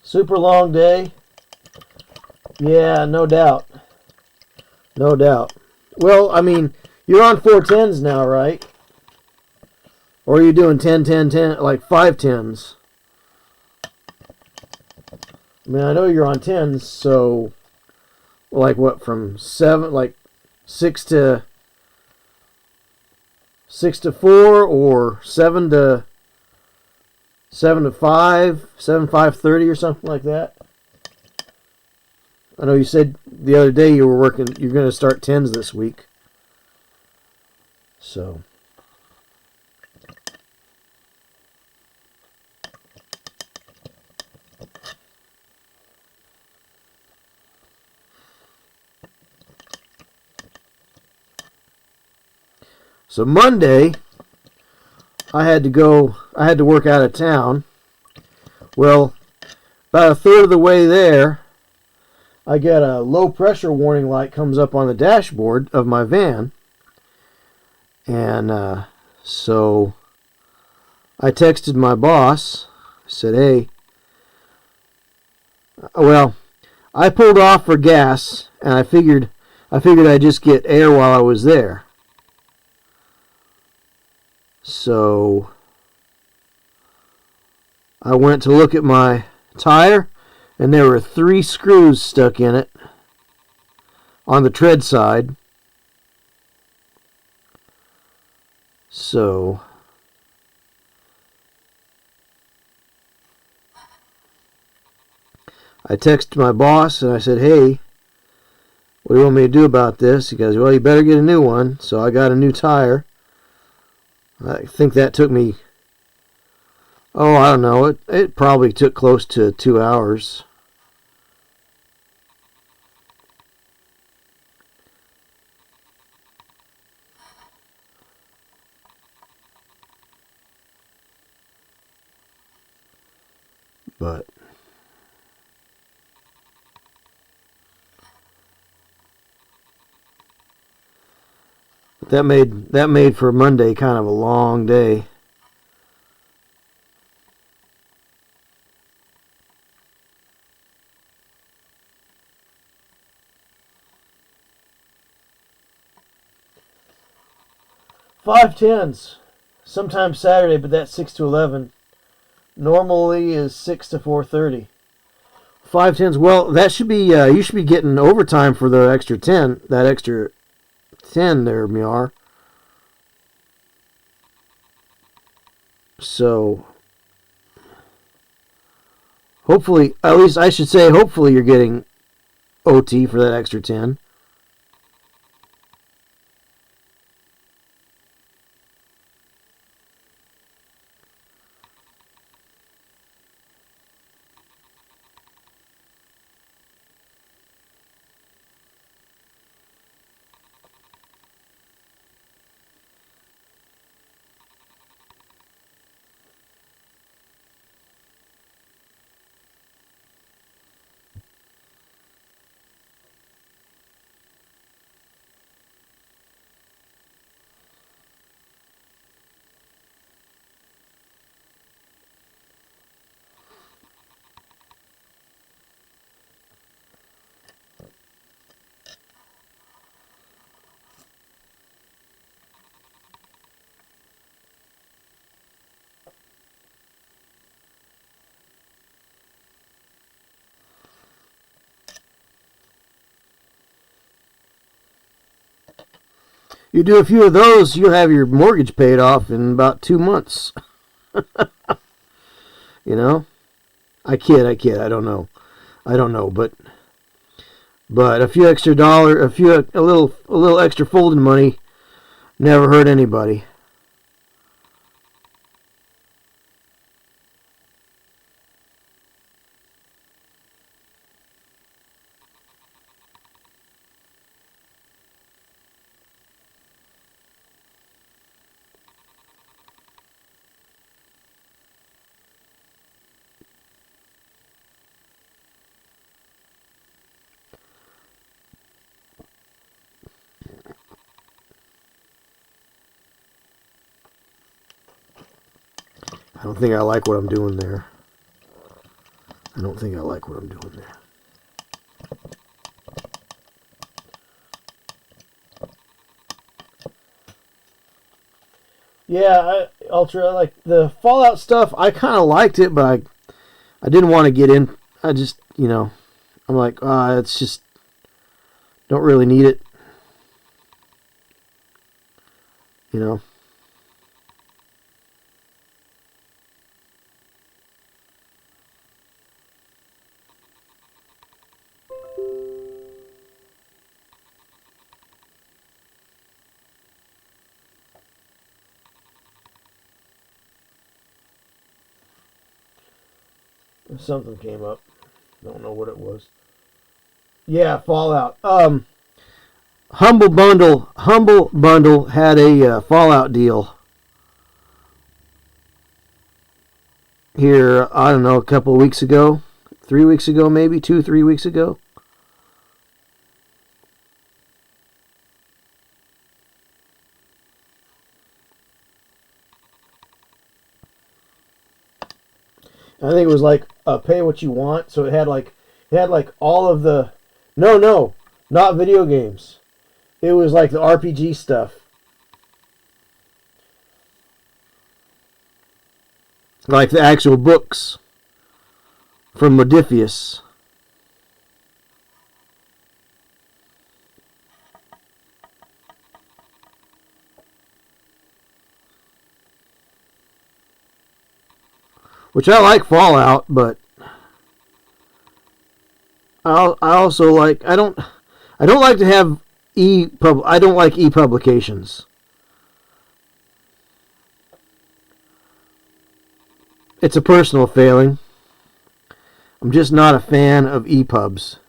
Super long day. Yeah, no doubt. No doubt. Well, I mean, you're on 410s now, right? Or are you doing 10, 10, 10, like 5 10s? I mean, I know you're on 10s, so like what, from 7, like 6 to 4, or 7 to 5, 7 5:30 or something like that. I know you said the other day you're going to start 10s this week. So Monday I had to work out of town. Well, about a third of the way there, I get a low pressure warning light comes up on the dashboard of my van. And so I texted my boss. I said, hey, well, I pulled off for gas, and I figured I'd just get air while I was there. So I went to look at my tire, and there were 3 screws stuck in it on the tread side. So I texted my boss and I said, hey, what do you want me to do about this? He goes, well, you better get a new one. So I got a new tire. I think that took me, I don't know, it probably took close to 2 hours. But that made for Monday kind of a long day. $5.10s. Sometimes Saturday, but that's 6 to 11. Normally is 6 to 4:30. $5.10s. Well, that should be you should be getting overtime for the extra 10. That extra 10 there, Miar. So hopefully, at least I should say, hopefully you're getting OT for that extra 10. You do a few of those, you'll have your mortgage paid off in about 2 months. You know? I kid. I don't know, but a few extra a little extra folding money never hurt anybody. I don't think I like what I'm doing there. Yeah, Ultra, like the Fallout stuff, I kind of liked it, but I didn't want to get in. I just, I'm like, it's just, don't really need it. You know. Something came up. Don't know what it was. Yeah, Fallout. Humble Bundle had a Fallout deal here. I don't know, a couple of weeks ago, 3 weeks ago, maybe 2-3 weeks ago. I think it was like pay what you want. So it had It had like all of the... No, not video games. It was like the RPG stuff. Like the actual books from Modiphius. Which I like Fallout, but I also like I don't like to have I don't like e-publications. It's a personal failing. I'm just not a fan of e-pubs.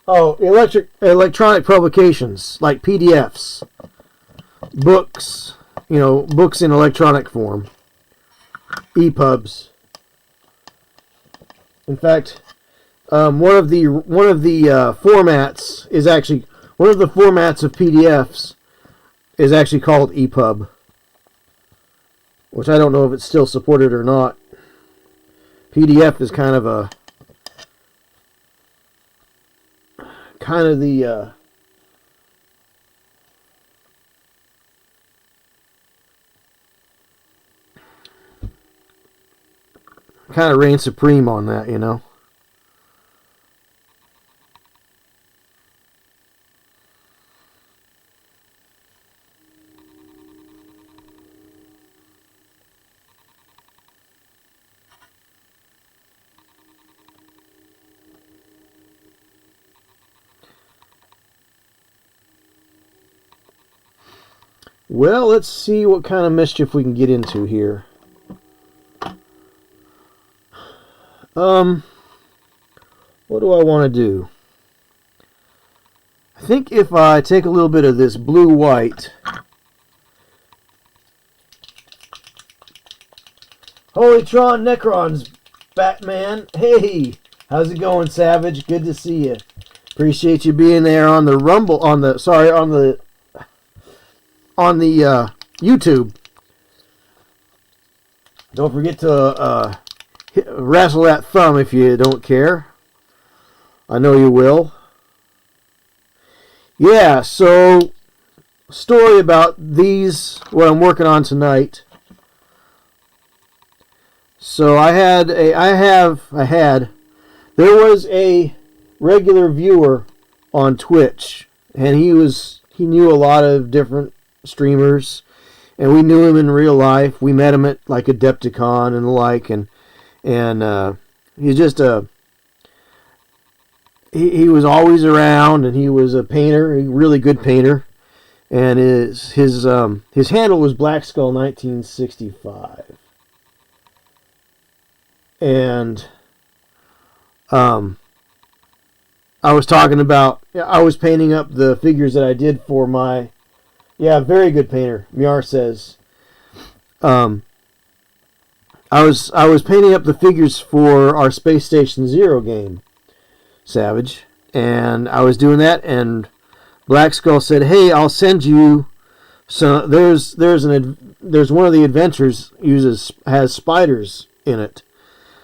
Oh, electronic publications like PDFs, books, books in electronic form, EPUBs. In fact, one of the formats is actually one of the formats of PDFs is actually called EPUB, which I don't know if it's still supported or not. PDF is kind of the kind of reigns supreme on that, Well, let's see what kind of mischief we can get into here. What do I want to do? I think if I take a little bit of this blue-white. Holytron Necron's Batman. Hey, how's it going, Savage? Good to see you. Appreciate you being there on the Rumble, on the YouTube. Don't forget to wrestle that thumb if you don't care. I know you will. Yeah, so story about these, what I'm working on tonight. So there was a regular viewer on Twitch, and he knew a lot of different streamers, and we knew him in real life. We met him at like Adepticon and the like, and he's just he was always around, and he was a painter, a really good painter, and his handle was Black Skull 1965, and I was talking about, I was painting up the figures that I did for my, very good painter, Miar says. I was painting up the figures for our Space Station Zero game, Savage, and I was doing that, and Black Skull said, "Hey, I'll send you." So there's one of the adventures has spiders in it,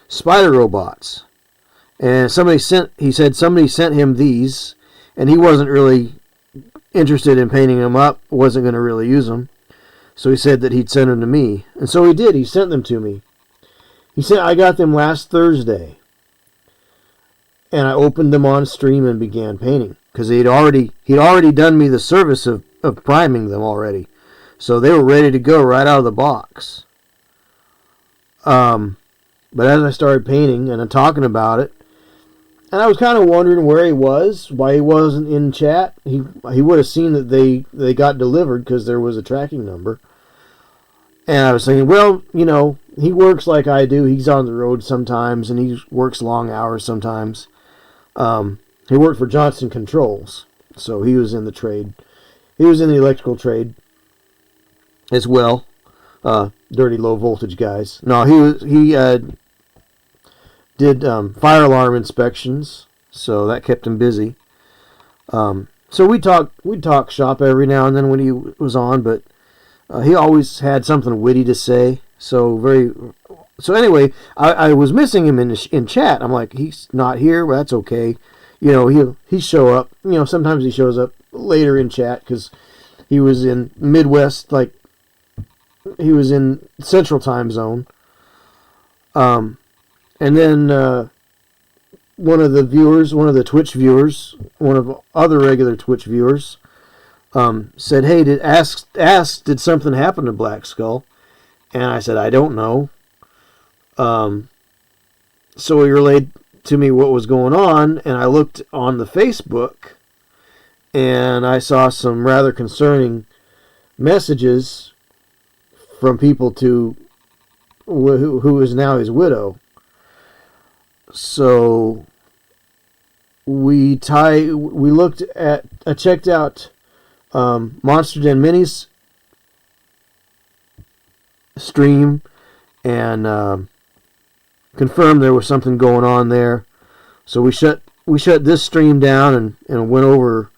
spider robots. And he said somebody sent him these, and he wasn't really interested in painting them up, wasn't going to really use them. So he said that he'd send them to me. And so he did, he sent them to me. He said, I got them last Thursday. And I opened them on stream and began painting. Because he'd already done me the service of priming them already. So they were ready to go right out of the box. But as I started painting and talking about it, And I was kind of wondering where he was, why he wasn't in chat. He would have seen that they got delivered because there was a tracking number. And I was thinking, well, you know, he works like I do. He's on the road sometimes, and he works long hours sometimes. He worked for Johnson Controls, so he was in the trade. He was in the electrical trade as well. Dirty low voltage guys. No, he did fire alarm inspections, so that kept him busy. So we'd talk shop every now and then when he was on, but he always had something witty to say. So anyway, I was missing him in chat. I'm like, he's not here, but that's okay. You know, he'll show up. You know, sometimes he shows up later in chat because he was in Midwest, like he was in Central Time Zone. And then one of the Twitch viewers, one of other regular Twitch viewers, said, "Hey, did something happen to Black Skull?" And I said, "I don't know." So he relayed to me what was going on, and I looked on the Facebook, and I saw some rather concerning messages from people to who is now his widow. So I checked out Monster Den Mini's stream and confirmed there was something going on there. So we shut this stream down and went over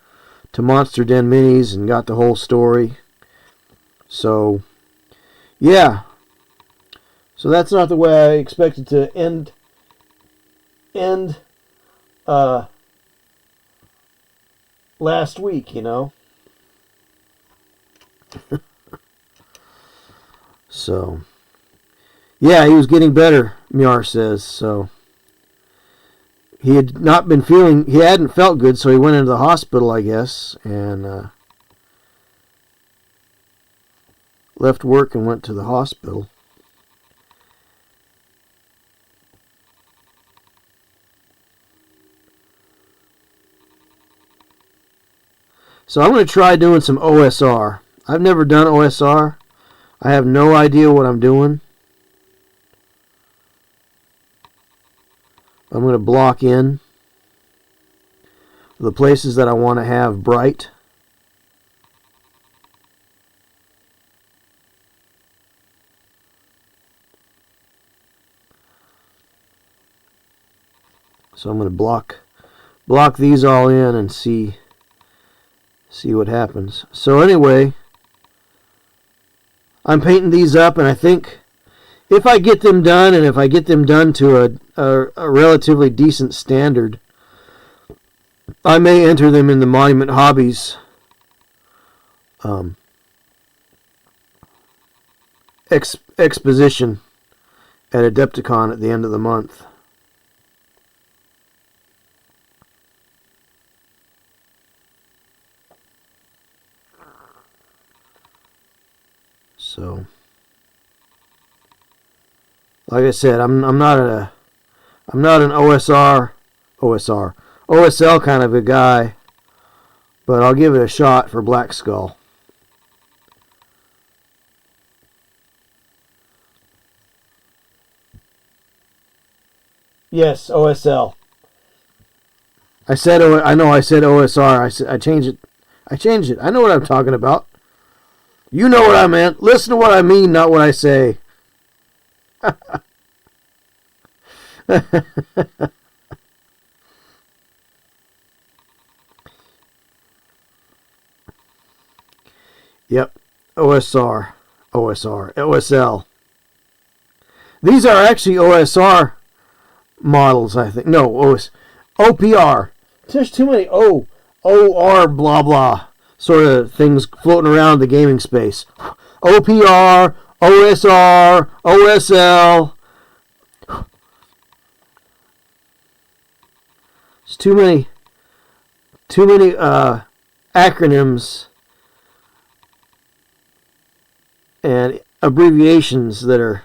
to Monster Den Minis and got the whole story. So yeah. So that's not the way I expected to end last week, you know. So yeah, he was getting better, Miar says. So he hadn't felt good, so he went into the hospital, I guess, and left work and went to the hospital. So I'm going to try doing some OSR. I've never done OSR. I have no idea what I'm doing. I'm going to block in the places that I want to have bright. So I'm going to block these all in and see what happens. So anyway, I'm painting these up, and I think if I get them done, and if I get them done to a relatively decent standard, I may enter them in the Monument Hobbies exposition at Adepticon at the end of the month. So, like I said, I'm not an OSL kind of a guy, but I'll give it a shot for Black Skull. Yes, OSL. I said OSR. I changed it. I know what I'm talking about. You know what I meant. Listen to what I mean, not what I say. Yep. OSL. These are actually OSR models, I think. No, OPR. There's too many OR blah blah sort of things floating around the gaming space. OPR, OSR, OSL. It's too many acronyms and abbreviations that are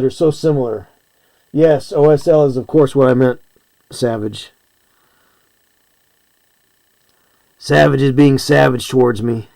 so similar. Yes, OSL is of course what I meant, Savage. Savage is being savage towards me.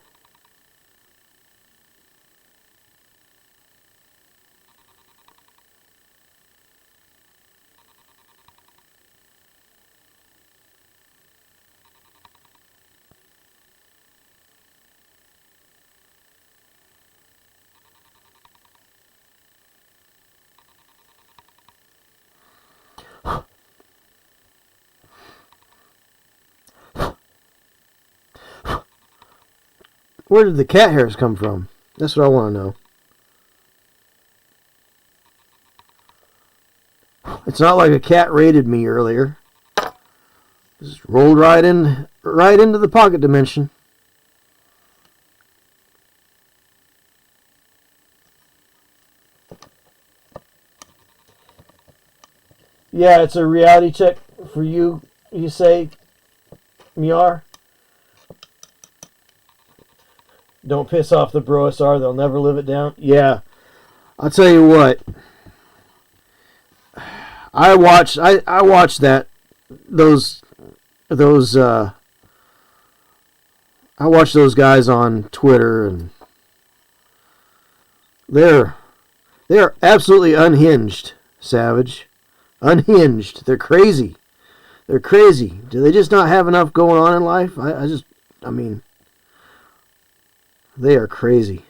Where did the cat hairs come from? That's what I want to know. It's not like a cat raided me earlier. Just rolled right into the pocket dimension. Yeah, it's a reality check for you. You say, Miar. Don't piss off the Broasar. They'll never live it down. Yeah, I'll tell you what. I watched that those I watch those guys on Twitter, and they're absolutely unhinged, Savage. Unhinged. They're crazy. They're crazy. Do they just not have enough going on in life? I mean, they are crazy.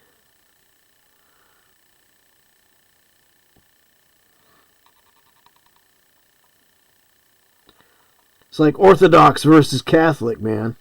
It's like Orthodox versus Catholic, man.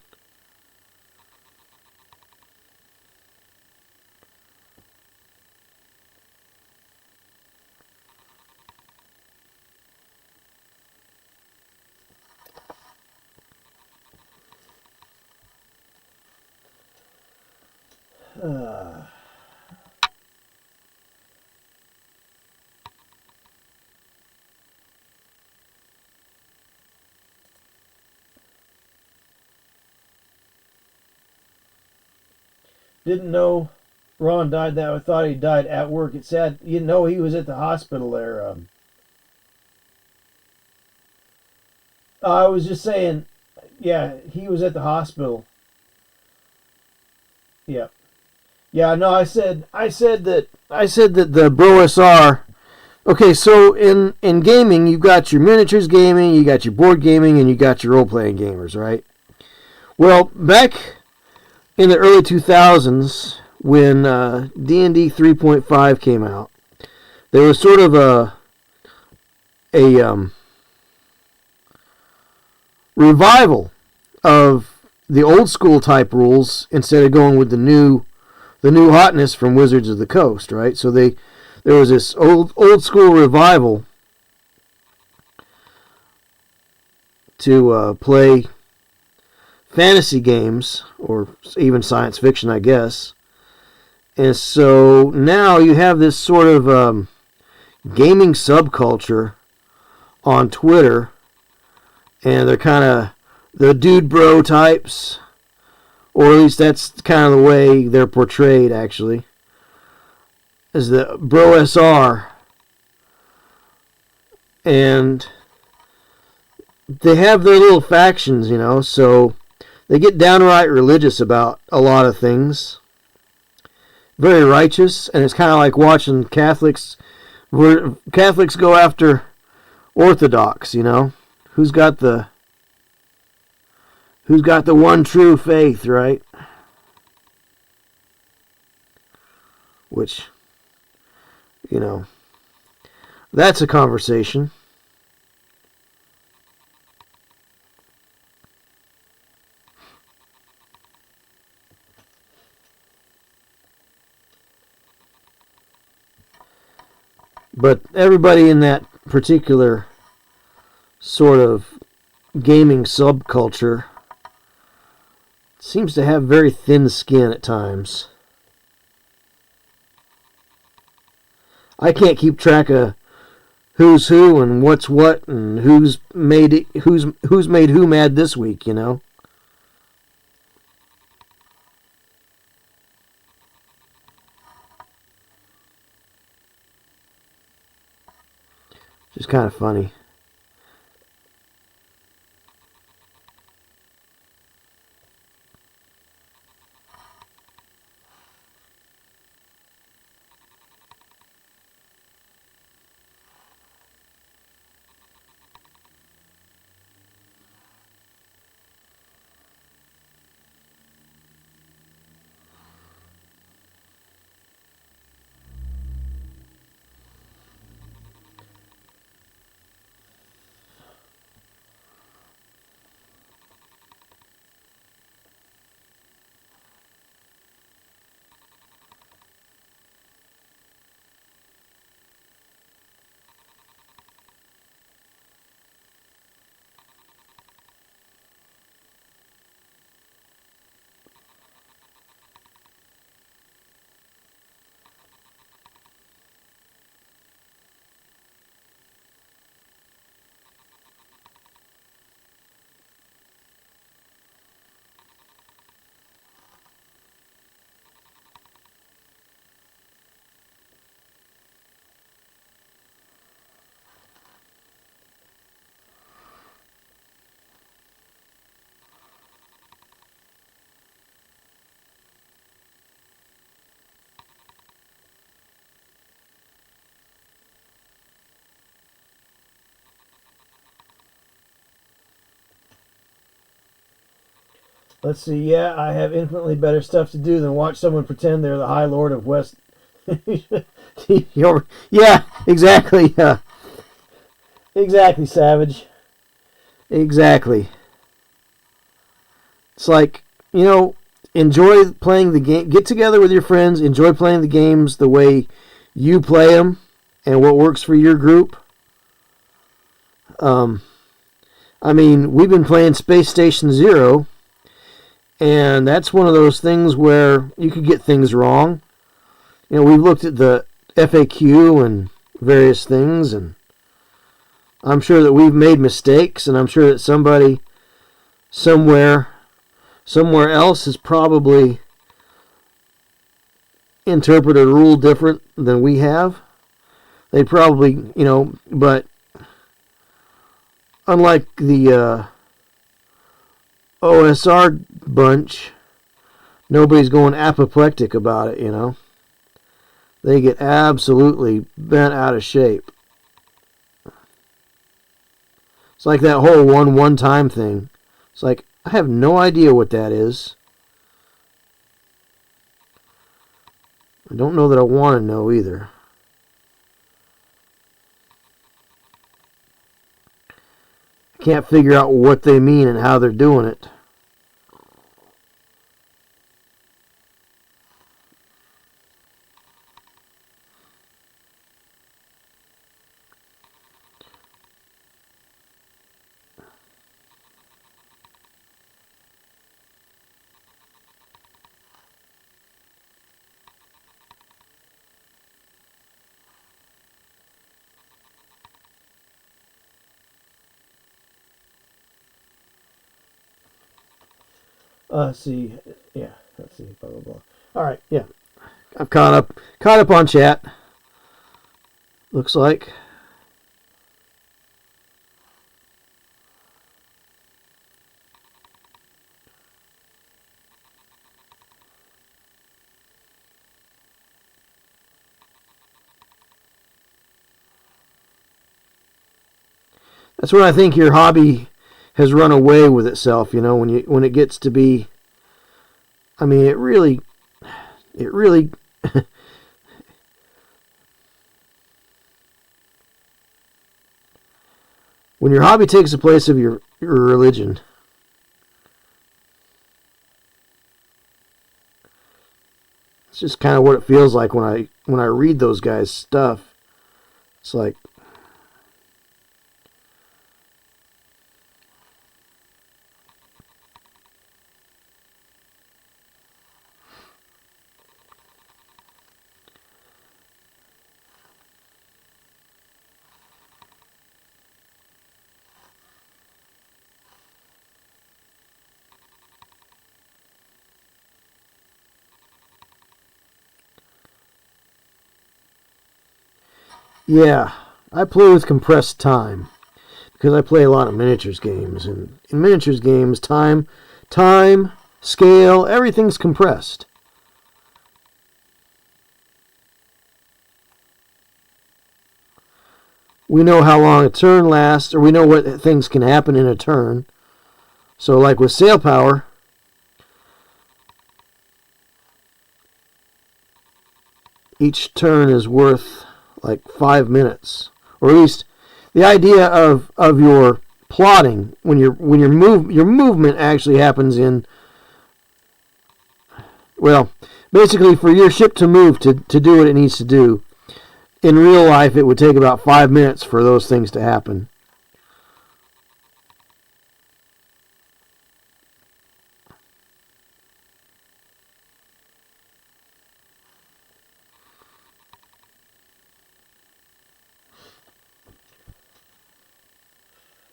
Didn't know Ron died that. I thought he died at work. It's sad. You know he was at the hospital there. I was just saying, yeah, he was at the hospital. Yeah. Yeah, no, I said that the Bro SR. Okay, so in gaming, you've got your miniatures gaming, you got your board gaming, and you got your role playing gamers, right? Well, back in the early 2000s, when D&D 3.5 came out, there was sort of a revival of the old school type rules instead of going with the new hotness from Wizards of the Coast, right? So there was this old school revival to play fantasy games, or even science fiction, I guess. And so now you have this sort of gaming subculture on Twitter, and they're kind of the dude bro types, or at least that's kind of the way they're portrayed, actually, as the Bro SR. And they have their little factions, so they get downright religious about a lot of things. Very righteous, and it's kind of like watching Catholics, where Catholics go after Orthodox, Who's got the one true faith, right? Which, that's a conversation. But everybody in that particular sort of gaming subculture seems to have very thin skin at times. I can't keep track of who's who and what's what and who's made who mad this week, is kind of funny. Let's see. Yeah, I have infinitely better stuff to do than watch someone pretend they're the High Lord of West. Yeah, exactly. Exactly, Savage. Exactly. It's like, enjoy playing the game. Get together with your friends. Enjoy playing the games the way you play them and what works for your group. I mean, we've been playing Space Station Zero, and that's one of those things where you could get things wrong. We've looked at the FAQ and various things, and I'm sure that we've made mistakes, and I'm sure that somebody somewhere else has probably interpreted a rule different than we have. They probably, but unlike the OSR bunch, nobody's going apoplectic about it, They get absolutely bent out of shape. It's like that whole one-time thing. It's like, I have no idea what that is. I don't know that I want to know either. I can't figure out what they mean and how they're doing it. Let's see. Yeah, let's see. Blah blah blah. All right. Yeah, I'm caught up on chat. Looks like. That's when I think your hobby has run away with itself. When it gets to be. I mean, it really. When your hobby takes the place of your religion. It's just kind of what it feels like when I read those guys' stuff. It's like, yeah, I play with compressed time because I play a lot of miniatures games, and in miniatures games, time, scale, everything's compressed. We know how long a turn lasts, or we know what things can happen in a turn. So like with sail power, each turn is worth like 5 minutes, or at least the idea of your plotting when your movement actually happens in, well, basically for your ship to move to do what it needs to do. In real life, it would take about 5 minutes for those things to happen.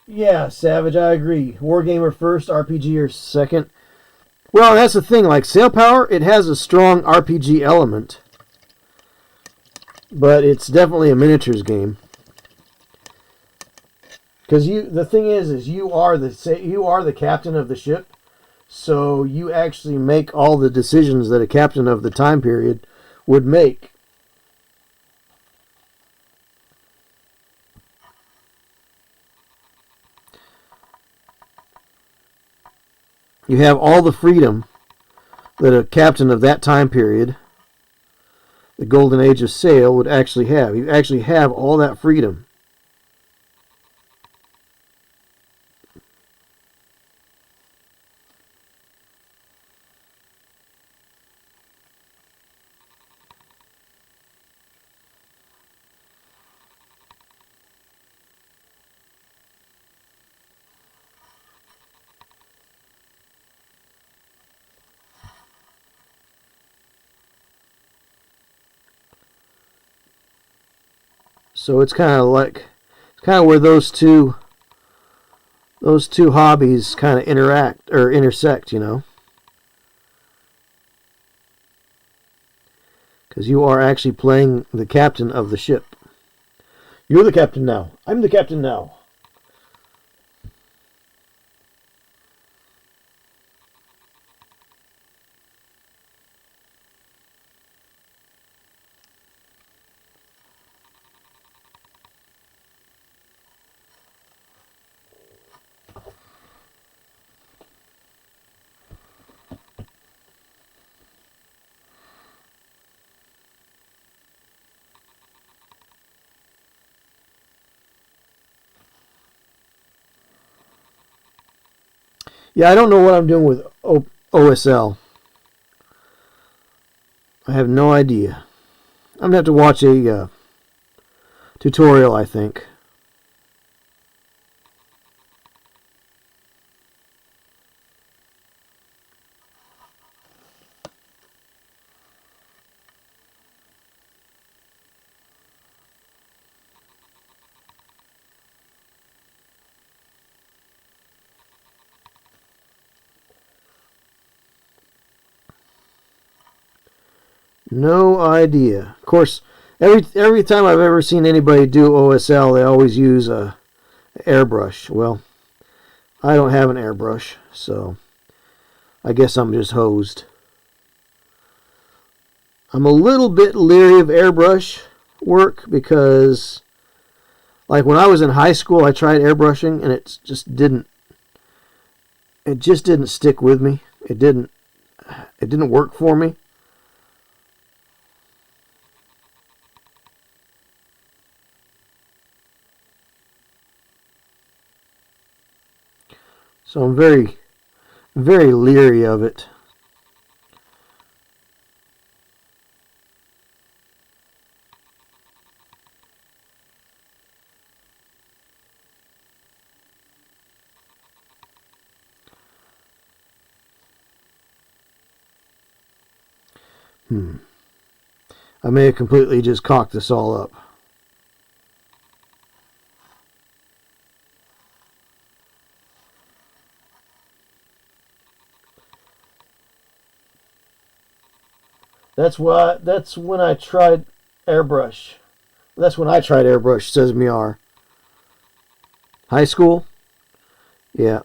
Yeah, Savage, I agree. Wargamer first, RPG second. Well, that's the thing. Like Sail Power, it has a strong RPG element, but it's definitely a miniatures game. Because the thing is you are the captain of the ship, so you actually make all the decisions that a captain of the time period would make. You have all the freedom that a captain of that time period, the golden age of sail, would actually have. You actually have all that freedom. So it's kind of where those two hobbies kind of interact or intersect, you know. Because you are actually playing the captain of the ship. You're the captain now. I'm the captain now. Yeah, I don't know what I'm doing with OSL. I have no idea. I'm going to have to watch a tutorial, I think. No idea. Of course, every time I've ever seen anybody do OSL, they always use a airbrush. Well, I don't have an airbrush, so I guess I'm just hosed. I'm a little bit leery of airbrush work because, like when I was in high school, I tried airbrushing and it just didn't stick with me. It didn't work for me. So I'm very, very leery of it. I may have completely just cocked this all up. That's when I tried airbrush That's when I tried airbrush, says Miar. High school? Yeah.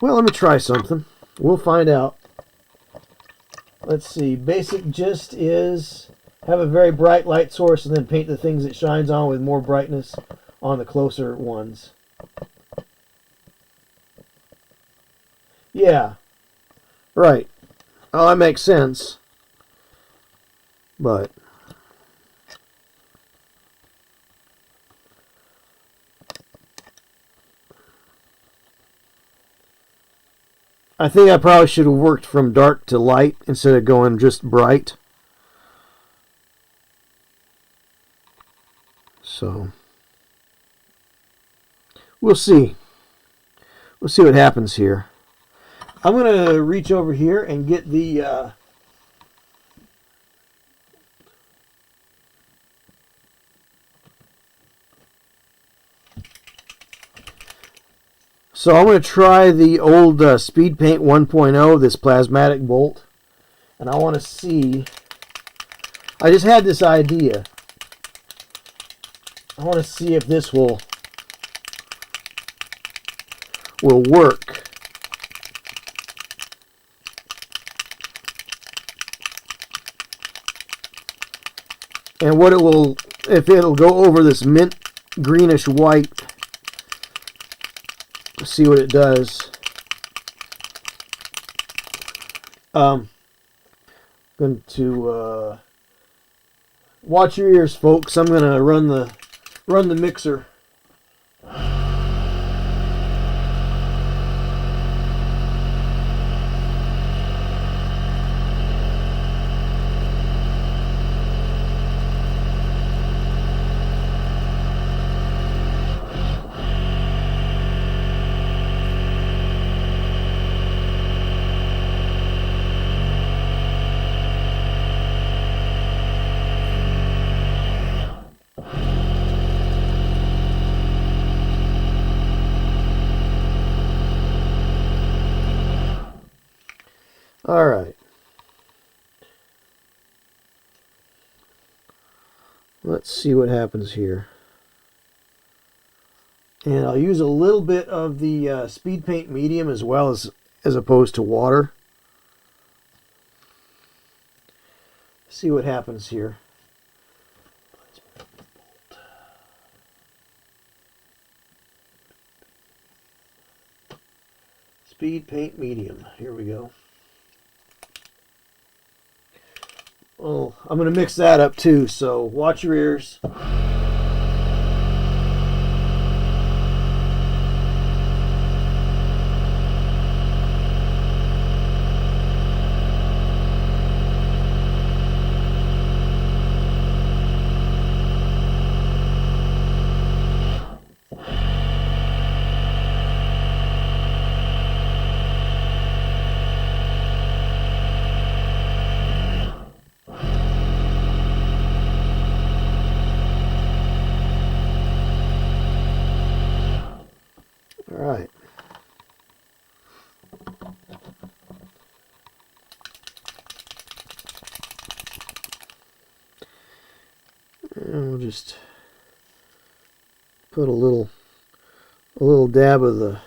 Well, let me try something. We'll find out. Let's see. Basic gist is have a very bright light source and then paint the things it shines on with more brightness on the closer ones. Yeah. Right. Oh, that makes sense. But I think I probably should have worked from dark to light instead of going just bright. So we'll see. We'll see what happens here. I'm going to reach over here and get the so I'm going to try the old Speed Paint 1.0, this plasmatic bolt. And I want to see, I just had this idea. I want to see if this will work. And what it will, if it'll go over this mint greenish white. See what it does. Going to watch your ears, folks. I'm going to run the mixer. All right. Let's see what happens here. And I'll use a little bit of the Speed Paint medium as well as opposed to water. See what happens here. Speed Paint medium. Here we go. Oh, I'm going to mix that up too, so watch your ears. All right. And we'll just put a little dab of the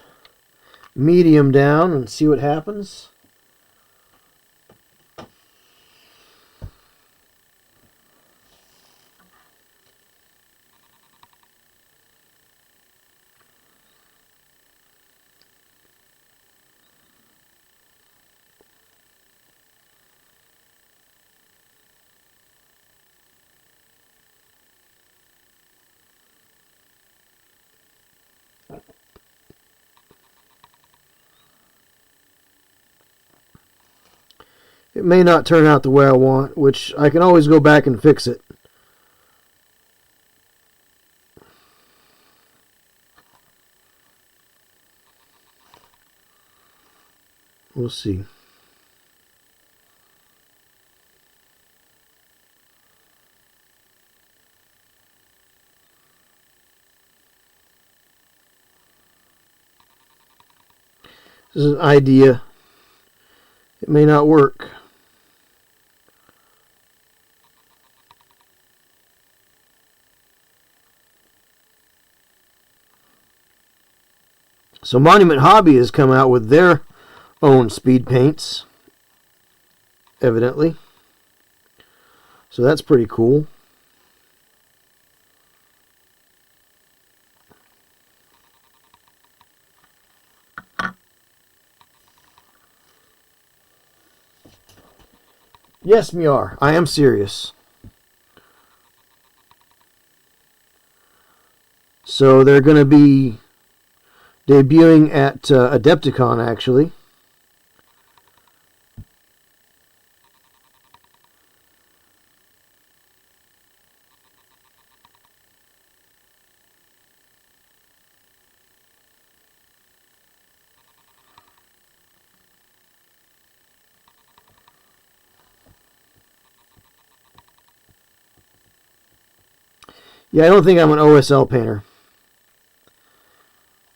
medium down and see what happens. It may not turn out the way I want, which I can always go back and fix it. We'll see. This is an idea. It may not work. So Monument Hobby has come out with their own speed paints, evidently. So that's pretty cool. Yes, Miar, I am serious. So they're going to be debuting at Adepticon, actually. Yeah, I don't think I'm an OSL painter.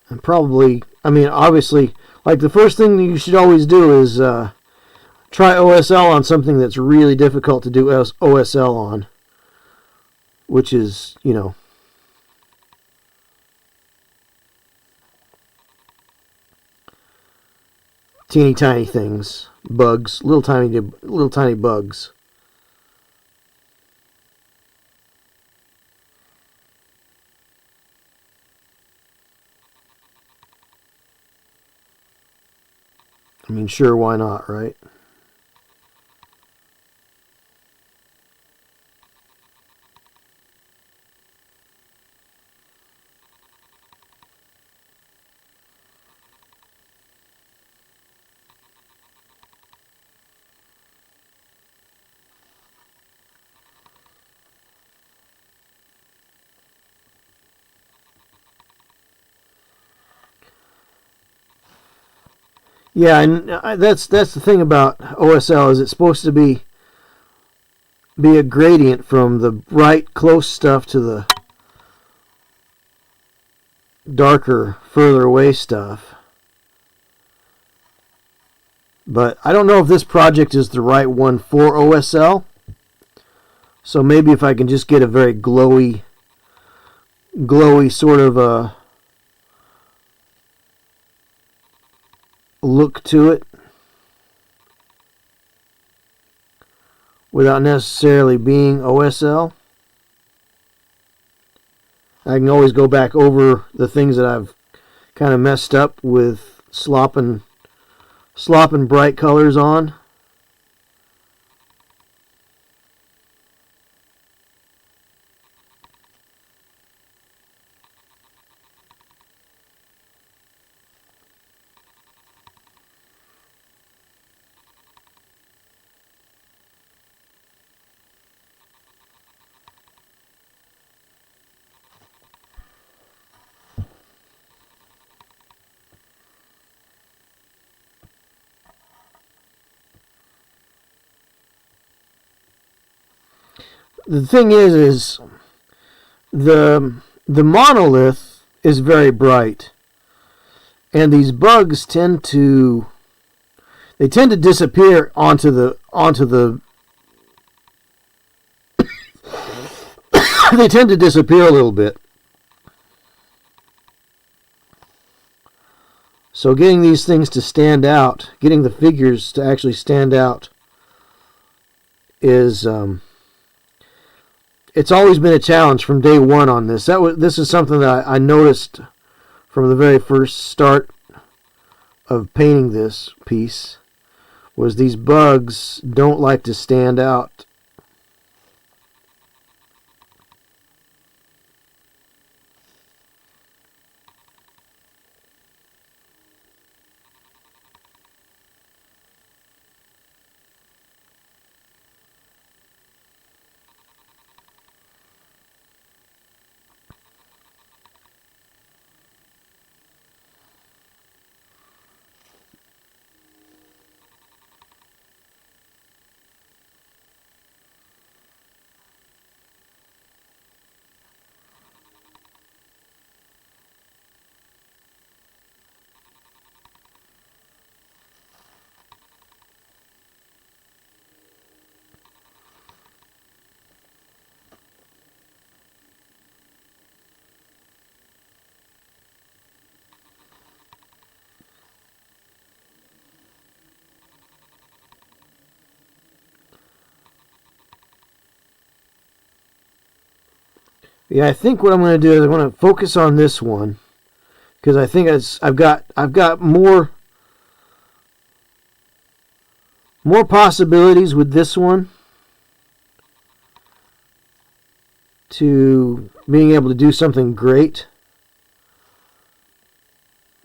I'm probably, I mean, obviously, like the first thing that you should always do is try OSL on something that's really difficult to do OSL on, which is, you know, teeny tiny things, bugs, little tiny bugs. I mean, sure, why not, right? Yeah, and that's the thing about OSL is it's supposed to be a gradient from the bright, close stuff to the darker, further away stuff. But I don't know if this project is the right one for OSL. So maybe if I can just get a very glowy sort of a look to it without necessarily being OSL. I can always go back over the things that I've kind of messed up with slopping bright colors on. The thing is the monolith is very bright, and these bugs tend to disappear onto the they tend to disappear a little bit. So getting these things to stand out, getting the figures to actually stand out is it's always been a challenge from day one on this. This is something that I noticed from the very first start of painting this piece, was these bugs don't like to stand out. Yeah, I think what I'm going to do is I'm going to focus on this one because I think I've got more possibilities with this one to being able to do something great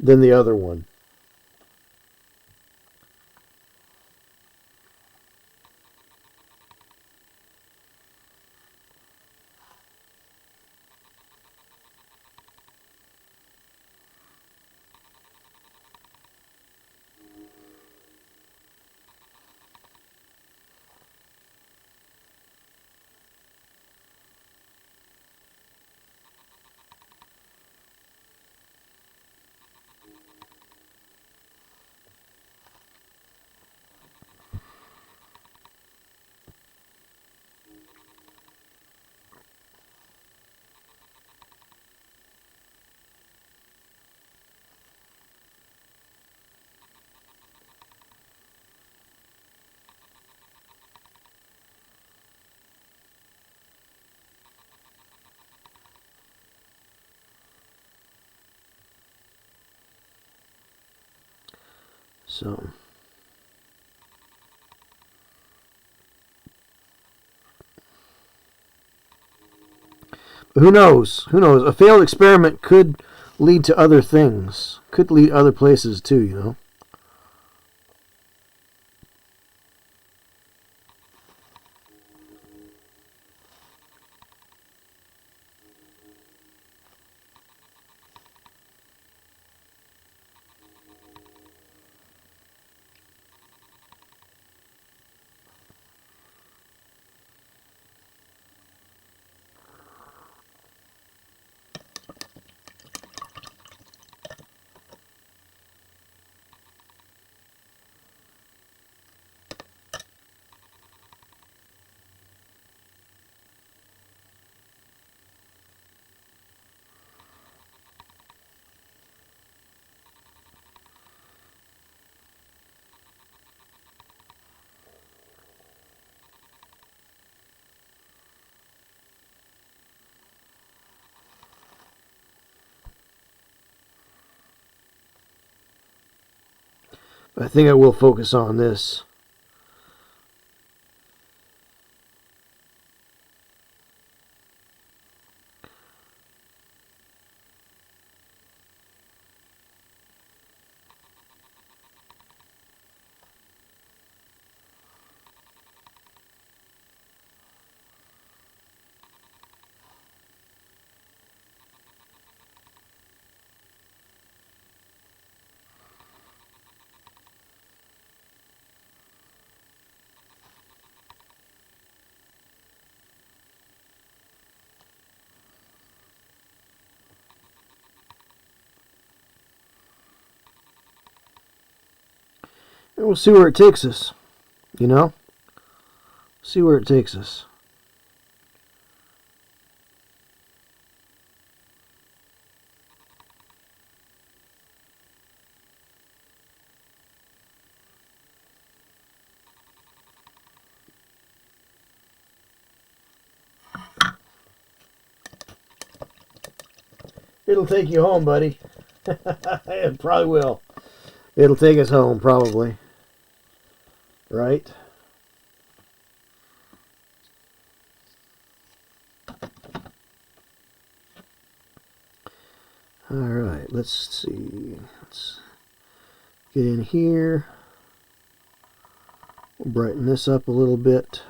than the other one. So, who knows? Who knows? A failed experiment could lead to other things. Could lead other places too, you know. I think I will focus on this. And we'll see where it takes us. You know? See where it takes us. It'll take you home, buddy. It probably will. It'll take us home, probably. Right? Alright, let's see. Let's get in here. We'll brighten this up a little bit.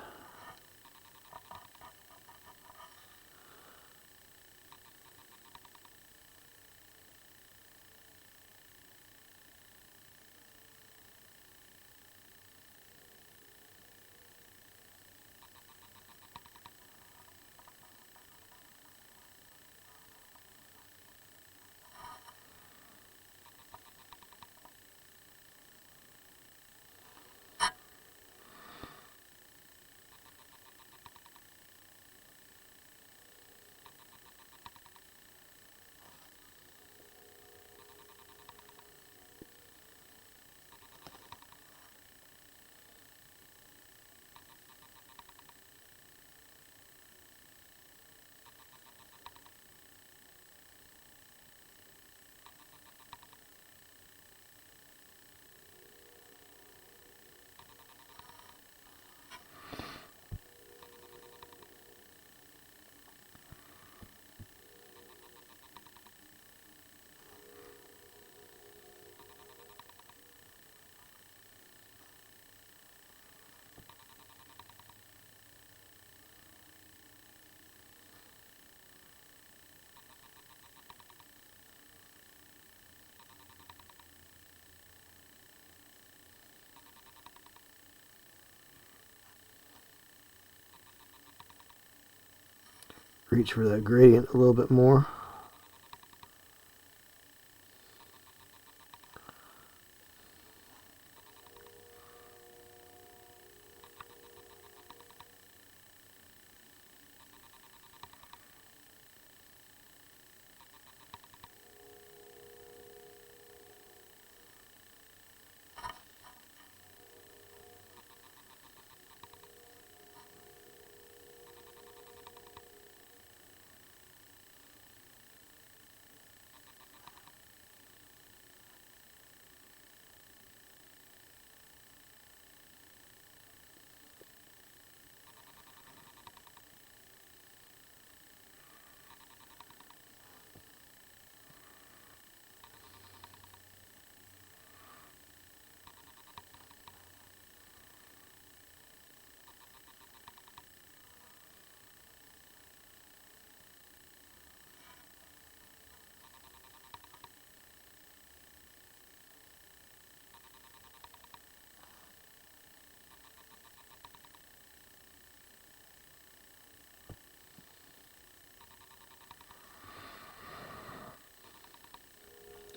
reach for that gradient a little bit more.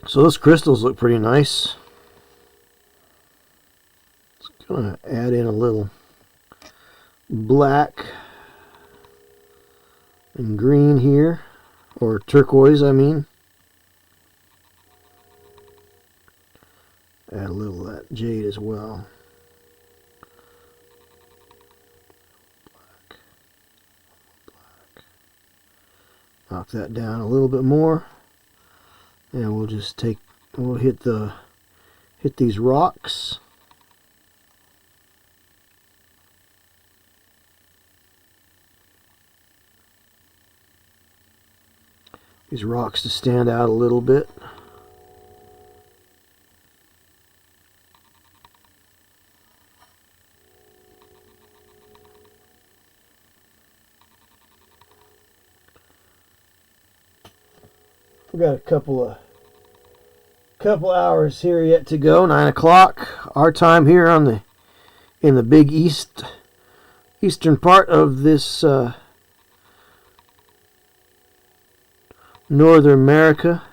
So those crystals look pretty nice. Just gonna add in a little black and green here, or turquoise I mean. Add a little of that jade as well. Black. Knock that down a little bit more. And we'll just we'll hit these rocks. These rocks to stand out a little bit. We've got a couple hours here yet to go. 9 o'clock our time here in the big eastern part of this North America.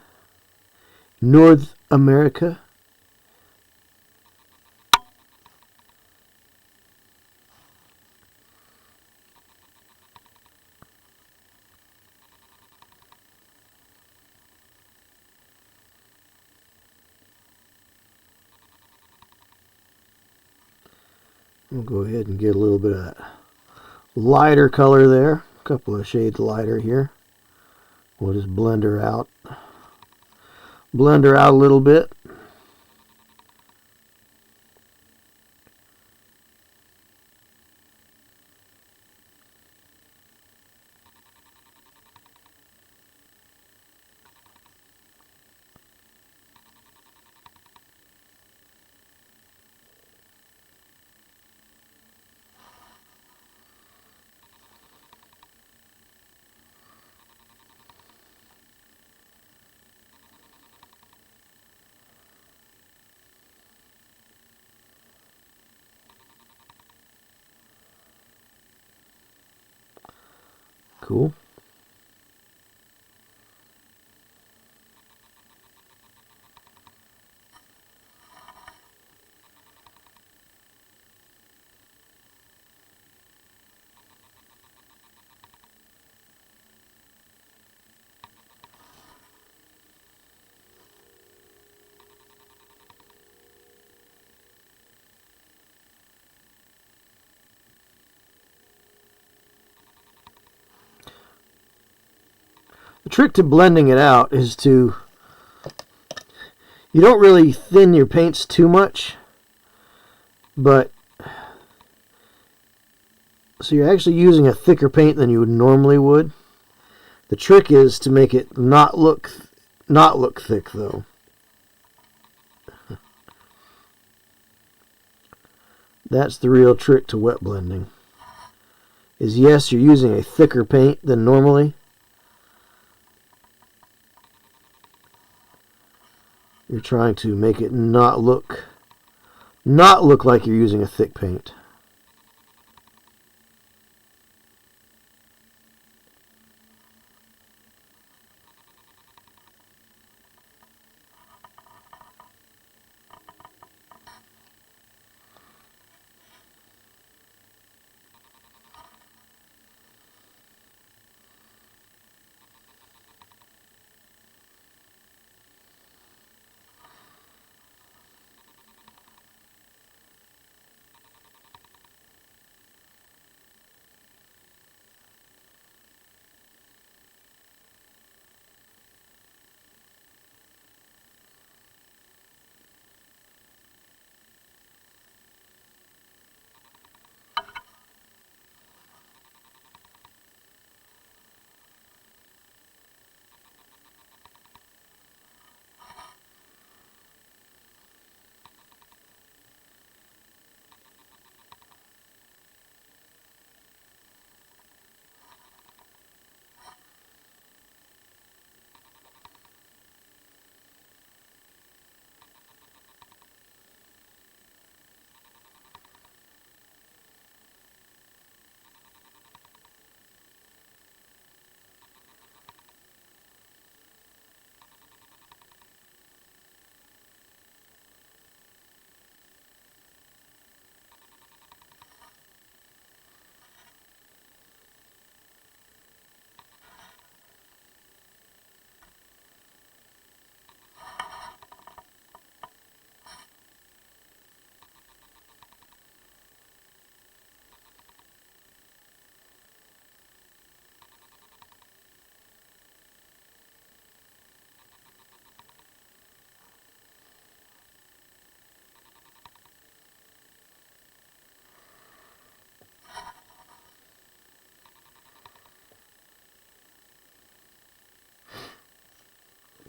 We'll go ahead and get a little bit of that lighter color there. A couple of shades lighter here. We'll just blend her out. Blend her out a little bit. Cool. The trick to blending it out is you don't really thin your paints too much, but so you're actually using a thicker paint than you would normally would. The trick is to make it not look thick though. That's the real trick to wet blending. Is yes, you're using a thicker paint than normally. You're trying to make it not look like you're using a thick paint.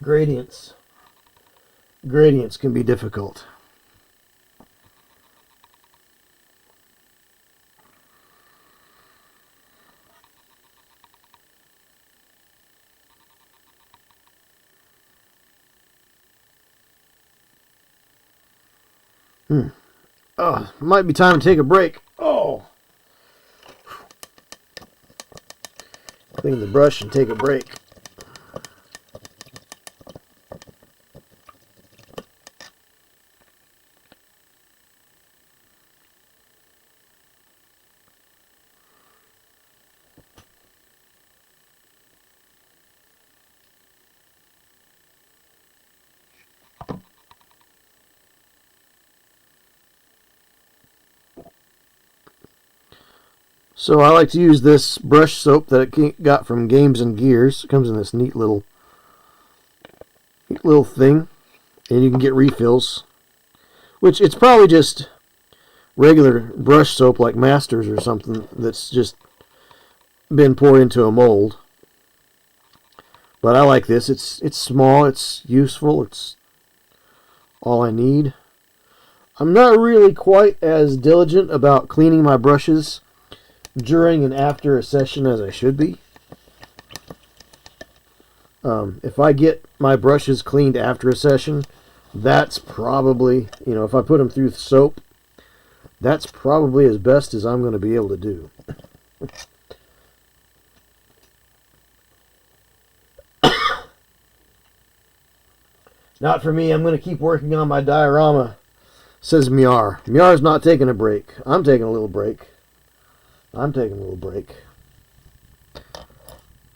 Gradients can be difficult. Oh, might be time to take a break. Oh! Clean the brush and take a break. So I like to use this brush soap that I got from Games and Gears. It comes in this neat little thing, and you can get refills. Which it's probably just regular brush soap like Masters or something that's just been poured into a mold. But I like this. It's small. It's useful. It's all I need. I'm not really quite as diligent about cleaning my brushes during and after a session as I should be. If I get my brushes cleaned after a session, that's probably, if I put them through soap, that's probably as best as I'm going to be able to do. Not for me. I'm going to keep working on my diorama, says Miar. Miar's not taking a break. I'm taking a little break.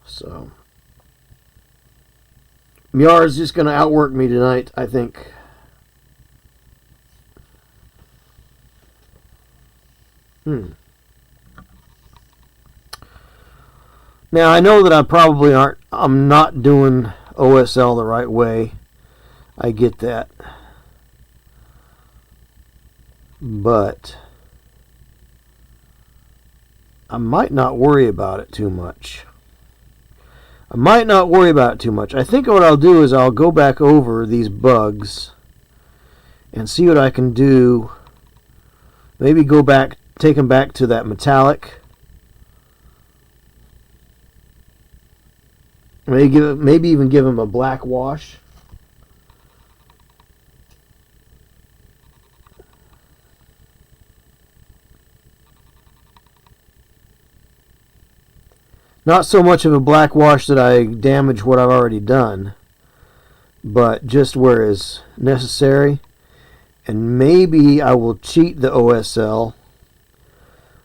So, Miar's just going to outwork me tonight, I think. Now, I know that I'm not doing OSL the right way. I get that. But I might not worry about it too much. I think what I'll do is I'll go back over these bugs and see what I can do. Maybe take them back to that metallic. Maybe even give them a black wash. Not so much of a black wash that I damage what I've already done, but just where is necessary. And maybe I will cheat the OSL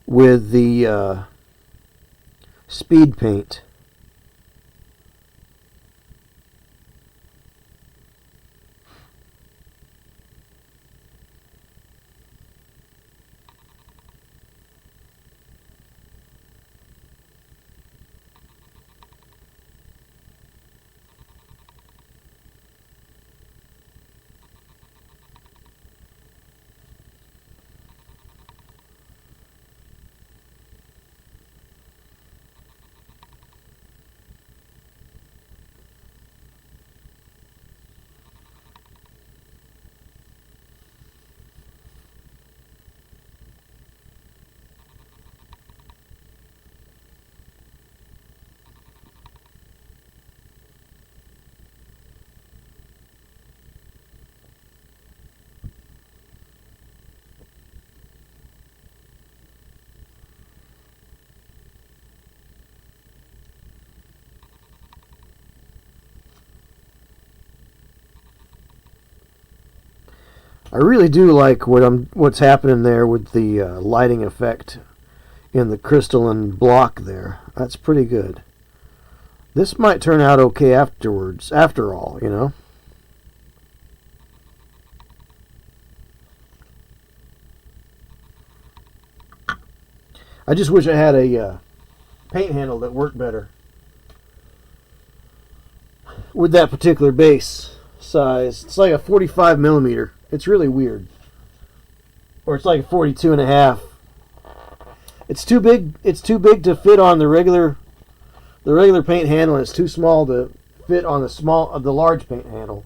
with the speed paint. I really do like what's happening there with the lighting effect in the crystalline block there. That's pretty good. This might turn out okay afterwards, after all, I just wish I had a paint handle that worked better with that particular base size. It's like a 45 millimeter. It's really weird. Or it's like a 42 and a half. It's too big to fit on the regular paint handle, and it's too small to fit on the large paint handle.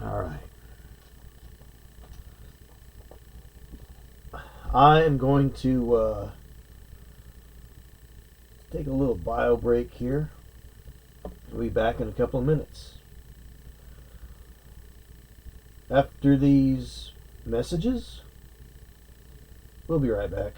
All right. I am going to take a little bio break here. We'll be back in a couple of minutes. After these messages, we'll be right back.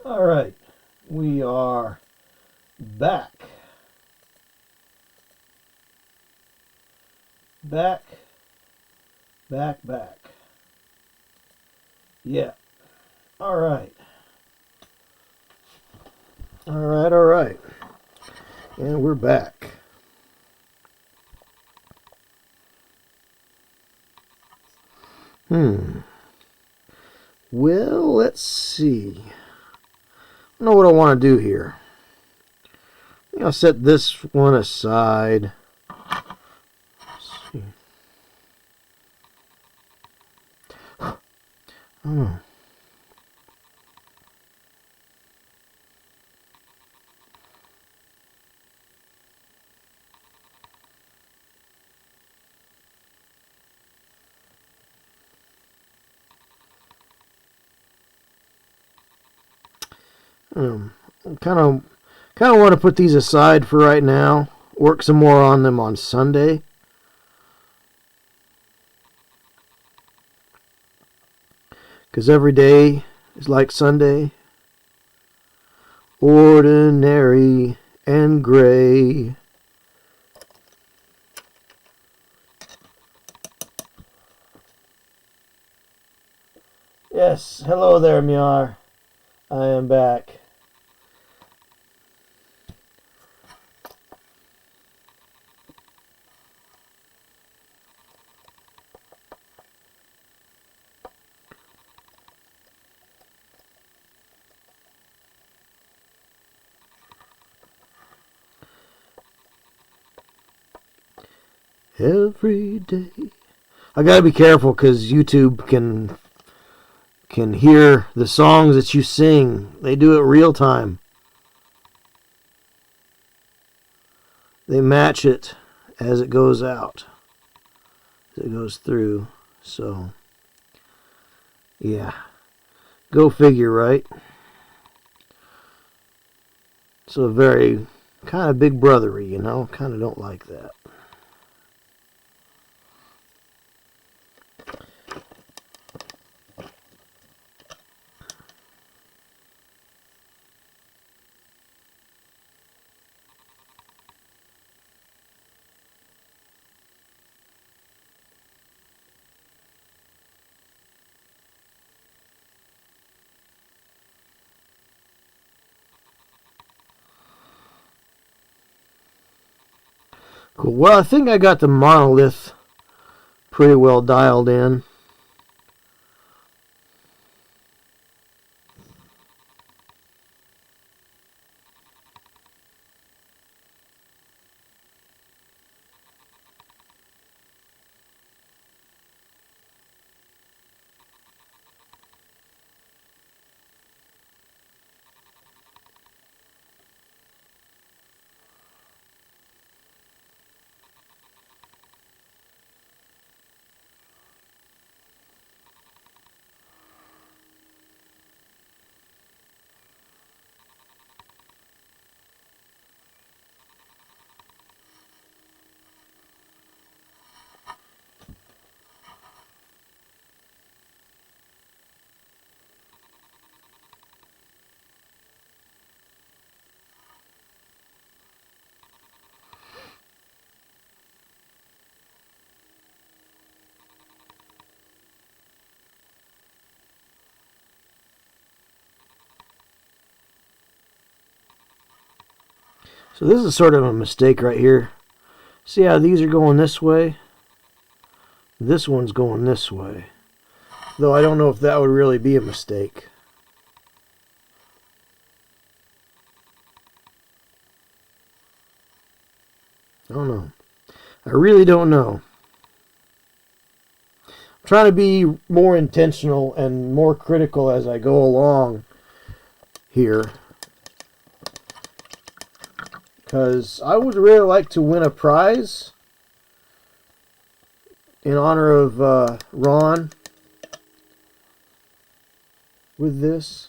All right, we are back. Back. Yeah. All right. All right. And we're back. Well, let's see. I don't know what I want to do here. I think I'll set this one aside. Let's see. Oh. Kind of want to put these aside for right now. Work some more on them on Sunday. Because every day is like Sunday. Ordinary and gray. Yes, hello there, Miar. I am back. Every day. I gotta be careful because YouTube can hear the songs that you sing. They do it real time. They match it as it goes out, as it goes through. So, yeah. Go figure, right? It's a very kind of big brothery, you know? Kind of don't like that. Cool. Well, I think I got the monolith pretty well dialed in. So this is sort of a mistake right here. See how these are going this way? This one's going this way. Though I don't know if that would really be a mistake. I don't know. I really don't know. I'm trying to be more intentional and more critical as I go along here. Because I would really like to win a prize in honor of Ron with this.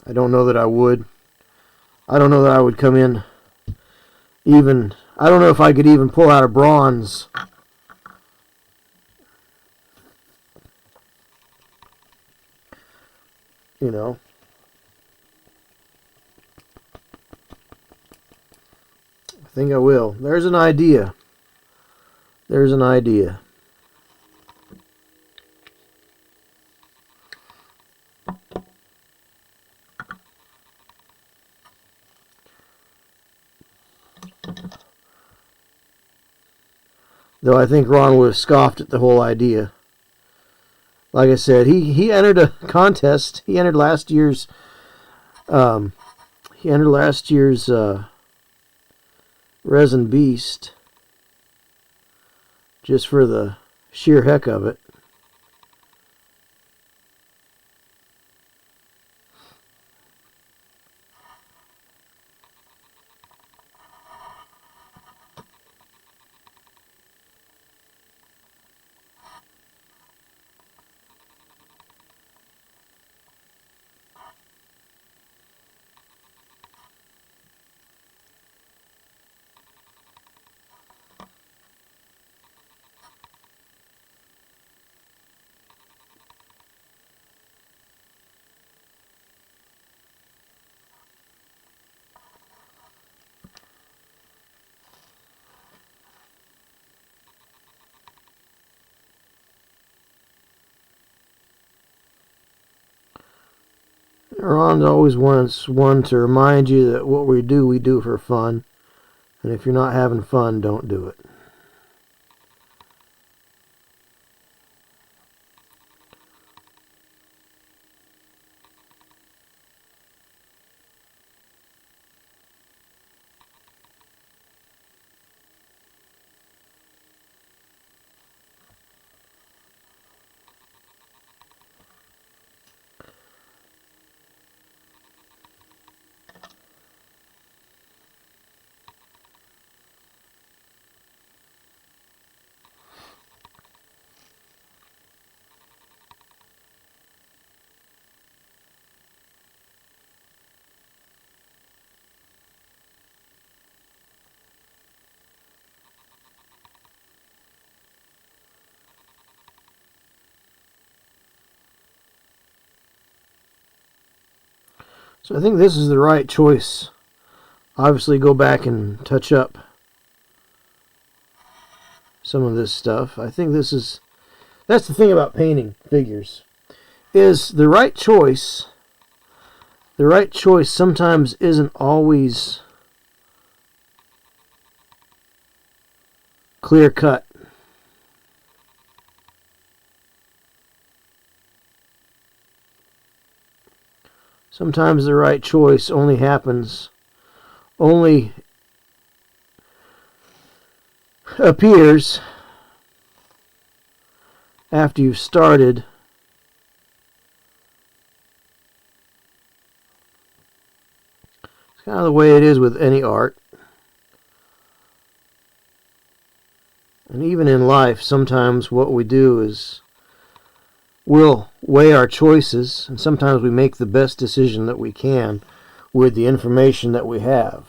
I don't know that I would. I don't know that I would come in even. I don't know if I could even pull out a bronze. you know. I think I will. There's an idea. There's an idea. Though I think Ron would have scoffed at the whole idea. Like I said, he entered a contest. He entered last year's Resin Beast just for the sheer heck of it. Ron always wants one to remind you that what we do for fun. And if you're not having fun, don't do it. So I think this is the right choice. Obviously, go back and touch up some of this stuff. I think that's the thing about painting figures, is the right choice. The right choice sometimes isn't always clear cut. Sometimes the right choice only appears after you've started It's kind of the way it is with any art. And even in life, sometimes what we do is we'll weigh our choices, and sometimes we make the best decision that we can with the information that we have.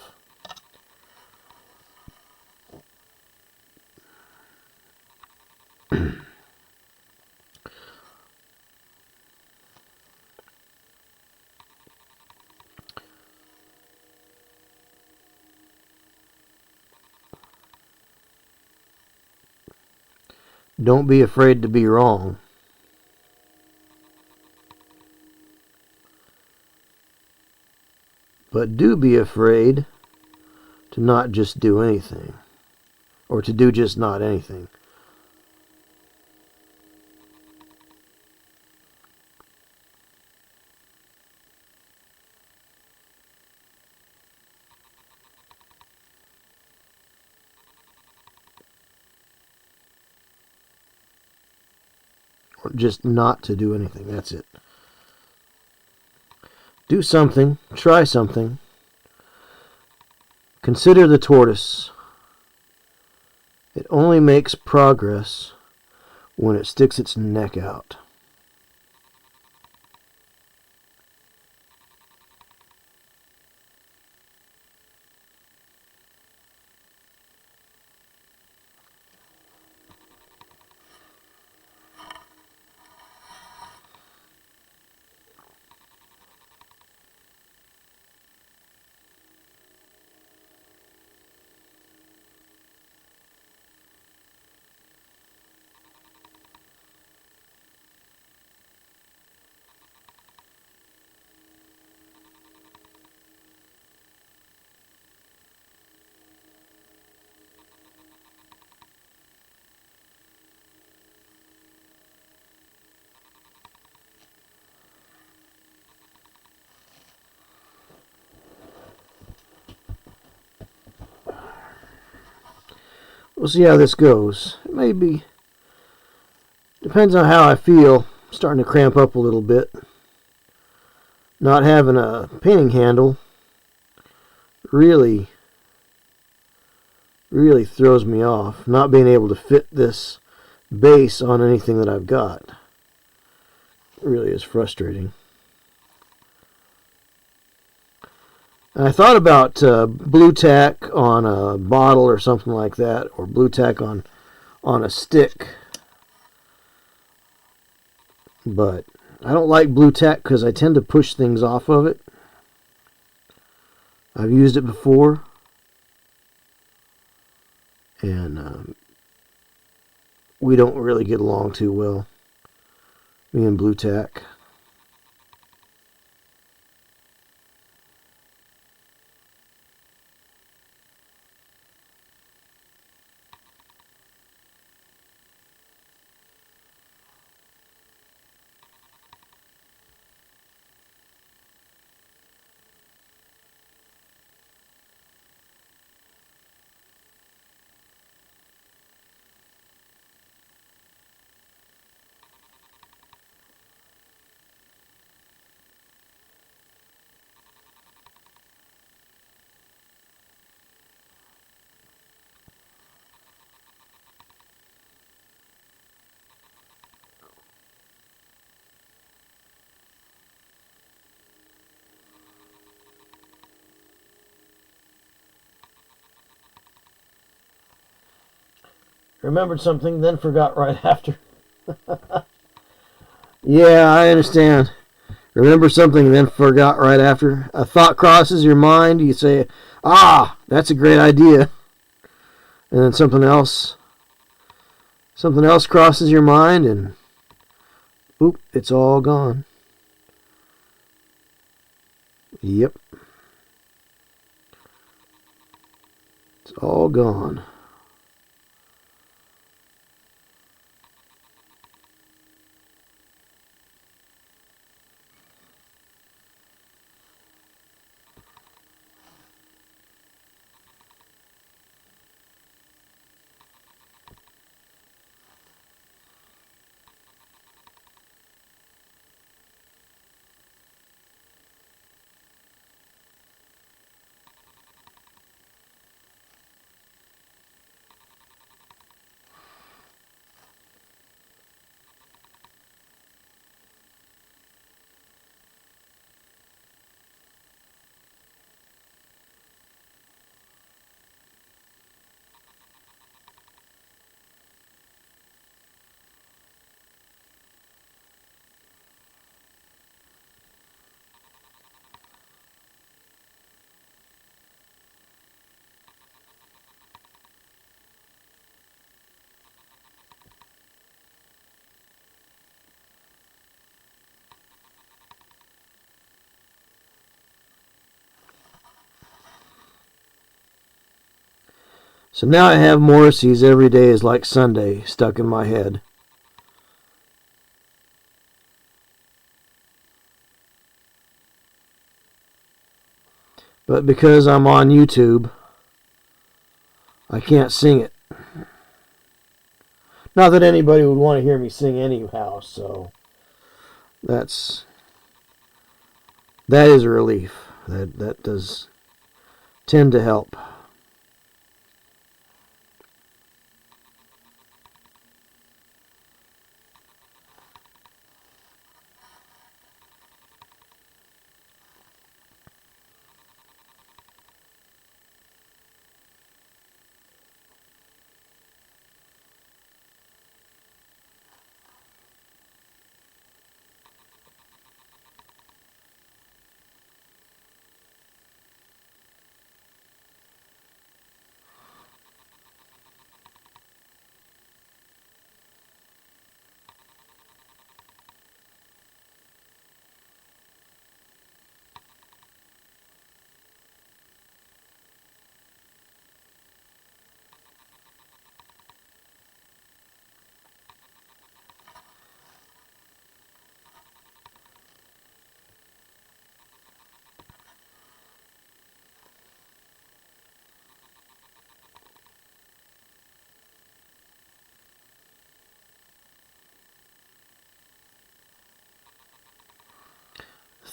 Don't be afraid to be wrong. But do be afraid to not just do anything. Or to do just not anything. Or just not to do anything. That's it. Do something. Try something. Consider the tortoise. It only makes progress when it sticks its neck out. we'll see how this goes. It may be, depends on how I feel. I'm starting to cramp up a little bit. Not having a painting handle really throws me off. Not being able to fit this base on anything that I've got. It really is frustrating. And I thought about blue tack on a bottle or something like that, or blue tack on a stick. But I don't like blue tack because I tend to push things off of it. I've used it before, and we don't really get along too well, me and blue tack. Remembered something, then forgot right after. Yeah, I understand. Remember something, then forgot right after. A thought crosses your mind. You say, "Ah, that's a great idea," and then something else crosses your mind, and oop, it's all gone. Yep, it's all gone. So now I have Morrissey's "Every Day is Like Sunday" stuck in my head. But because I'm on YouTube, I can't sing it. Not that anybody would want to hear me sing anyhow, so that is a relief. That does tend to help.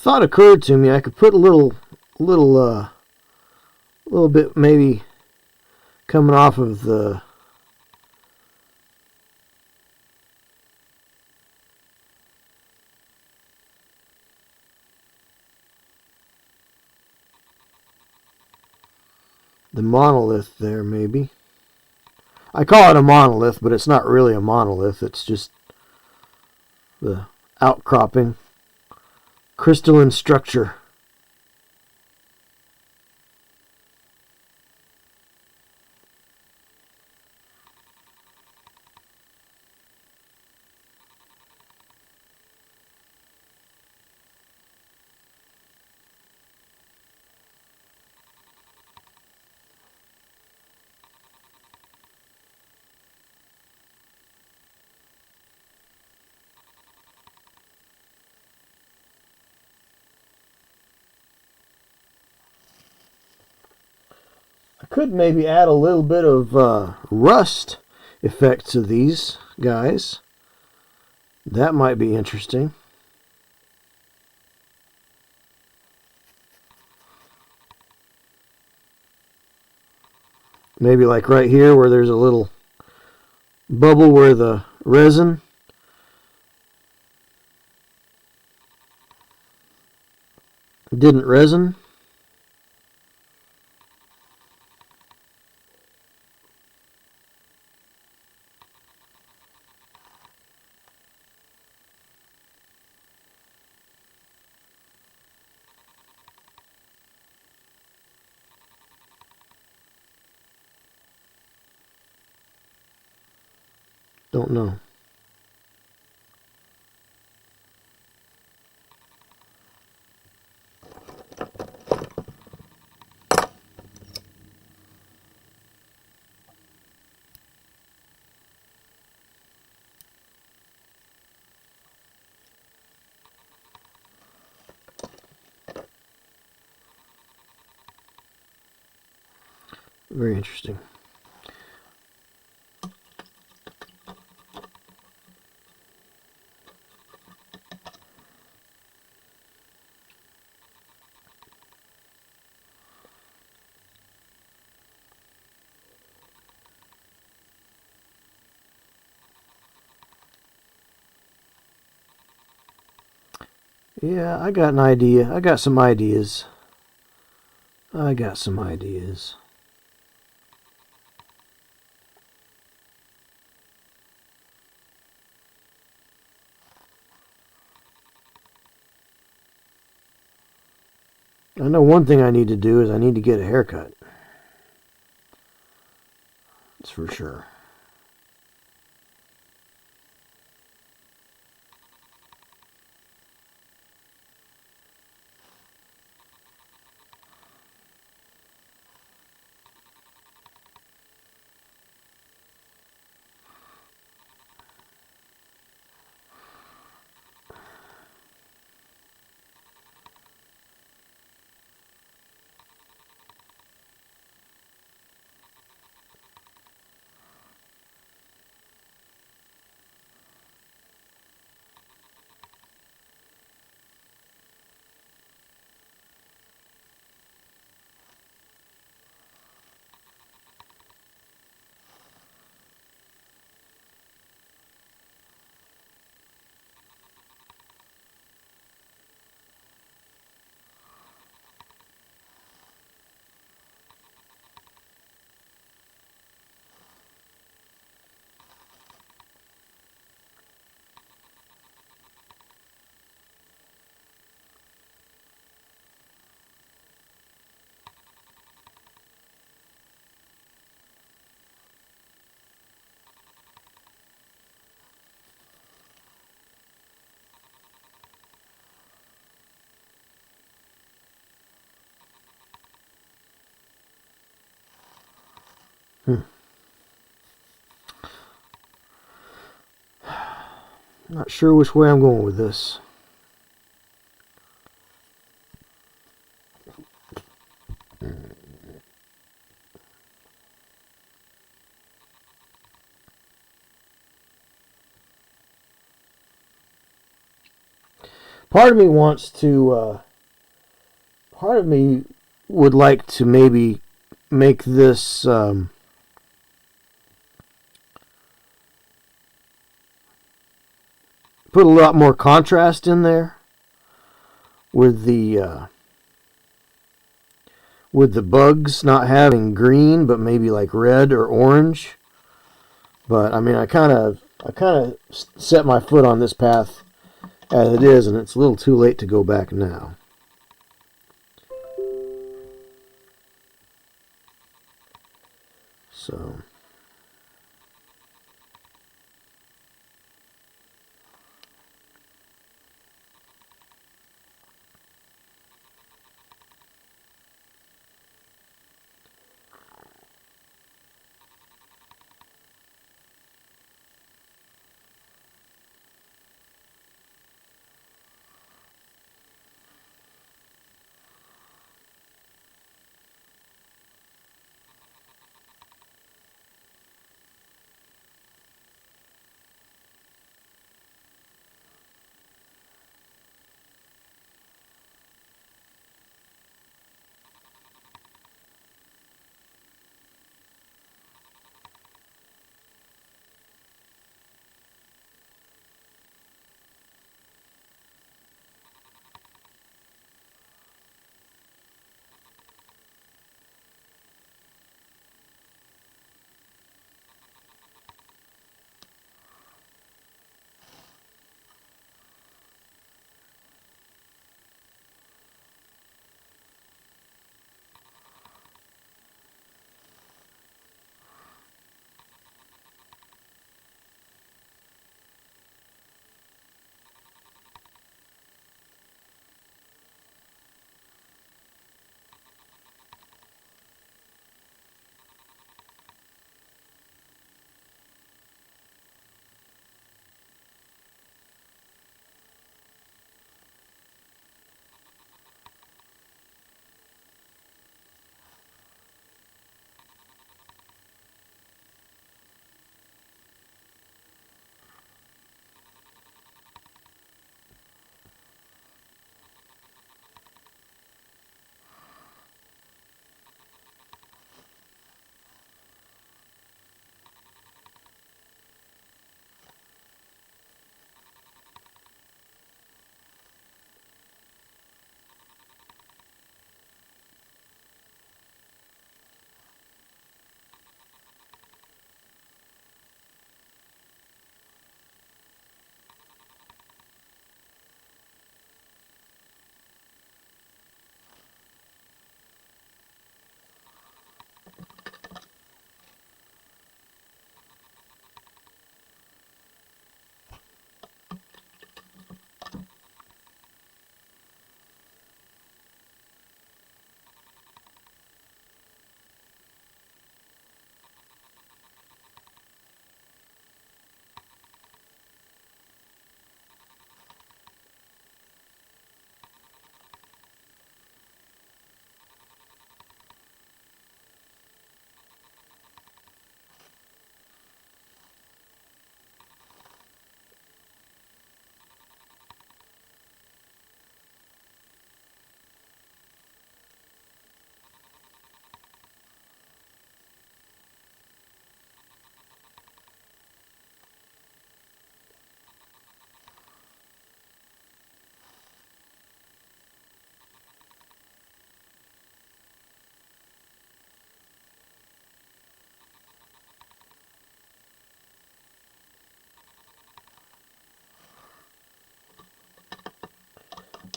thought occurred to me I could put a little bit maybe coming off of the monolith there, maybe. I call it a monolith, but it's not really a monolith. It's just the outcropping crystalline structure. I could maybe add a little bit of rust effect to these guys. That might be interesting. Maybe like right here where there's a little bubble where the resin didn't resin. Don't know. Very interesting. Yeah, I got an idea. I got some ideas. I know one thing I need to do is I need to get a haircut. That's for sure. Not sure which way I'm going with this. Part of me wants to. Part of me would like to maybe make this. Put a lot more contrast in there with the bugs not having green, but maybe like red or orange. But I mean, I kind of set my foot on this path as it is, and it's a little too late to go back now. So.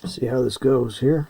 See how this goes here.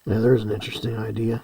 Now there's an interesting idea.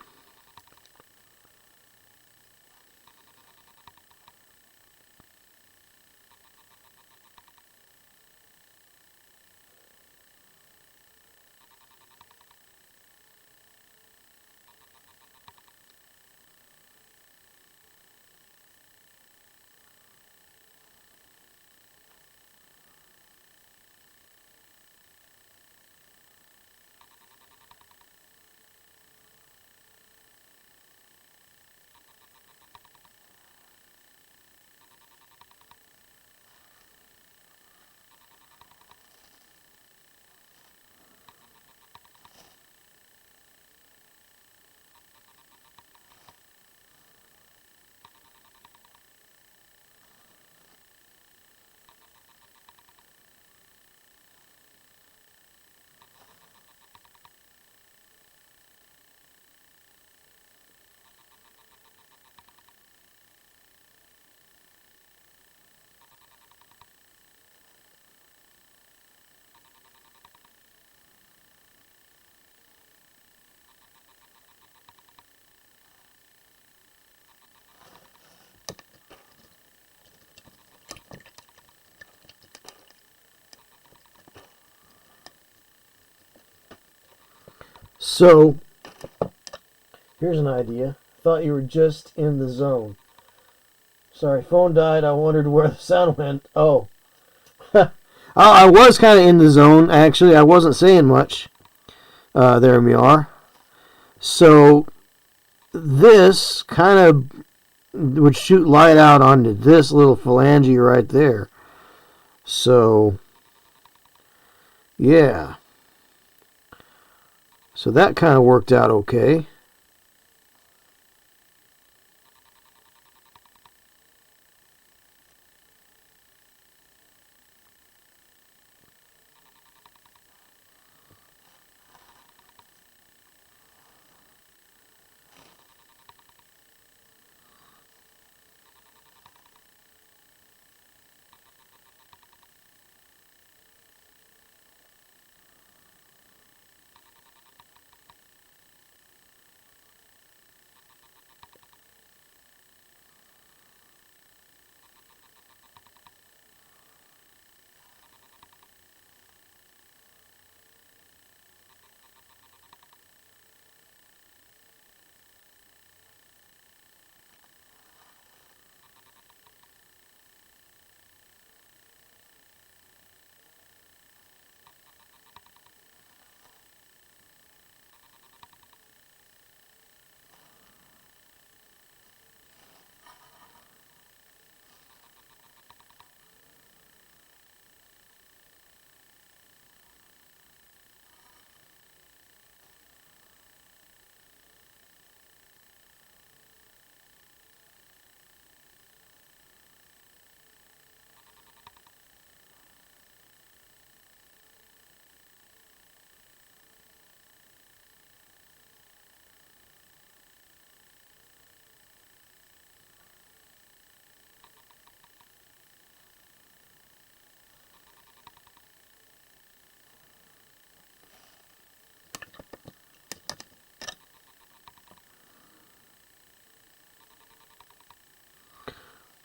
So, here's an idea. Thought you were just in the zone. Sorry, phone died. I wondered where the sound went. Oh. I was kind of in the zone, actually. I wasn't saying much. There we are. So, this kind of would shoot light out onto this little phalange right there. So, yeah. So that kind of worked out okay.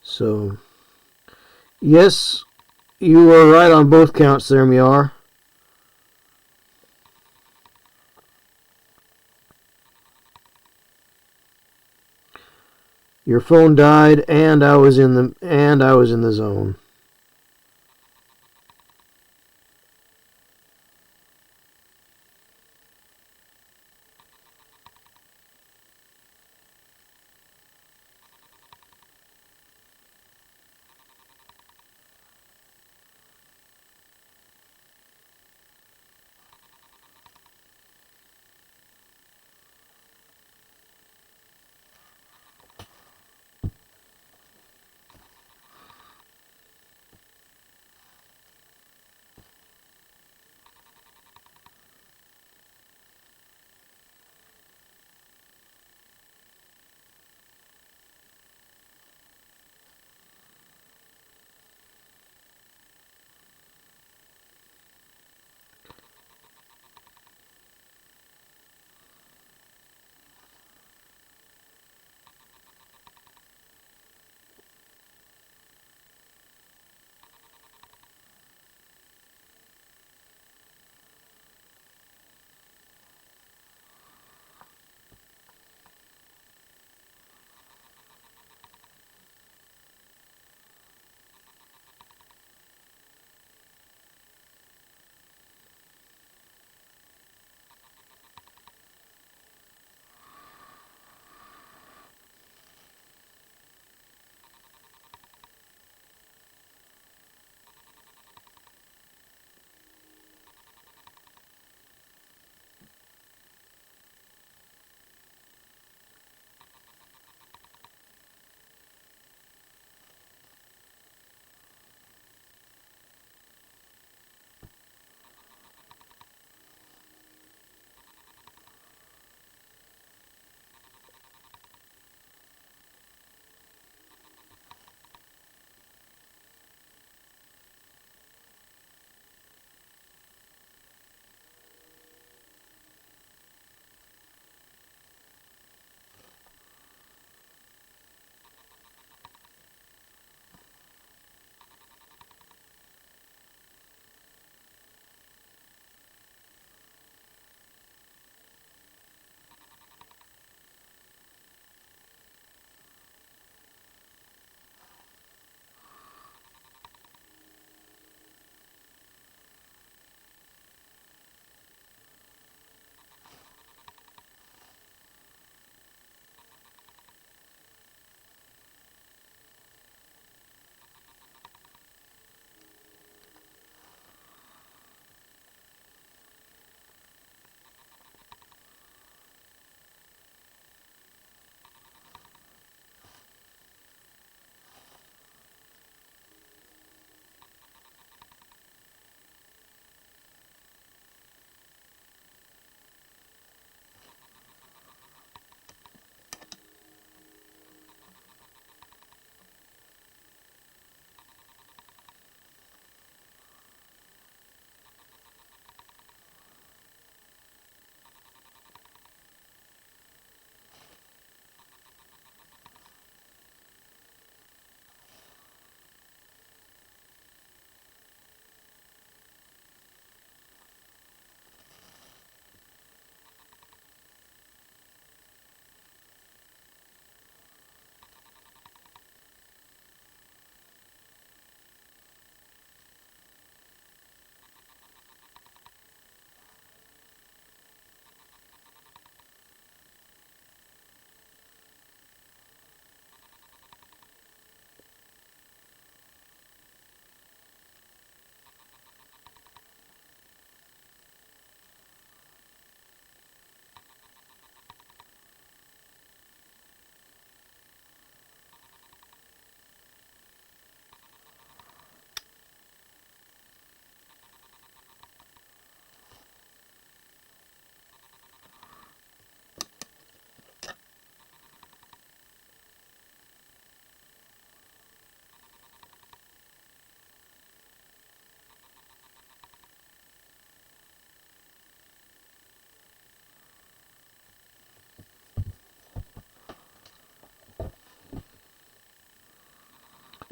So, yes, you were right on both counts there, Miar. Your phone died, and I was in the zone.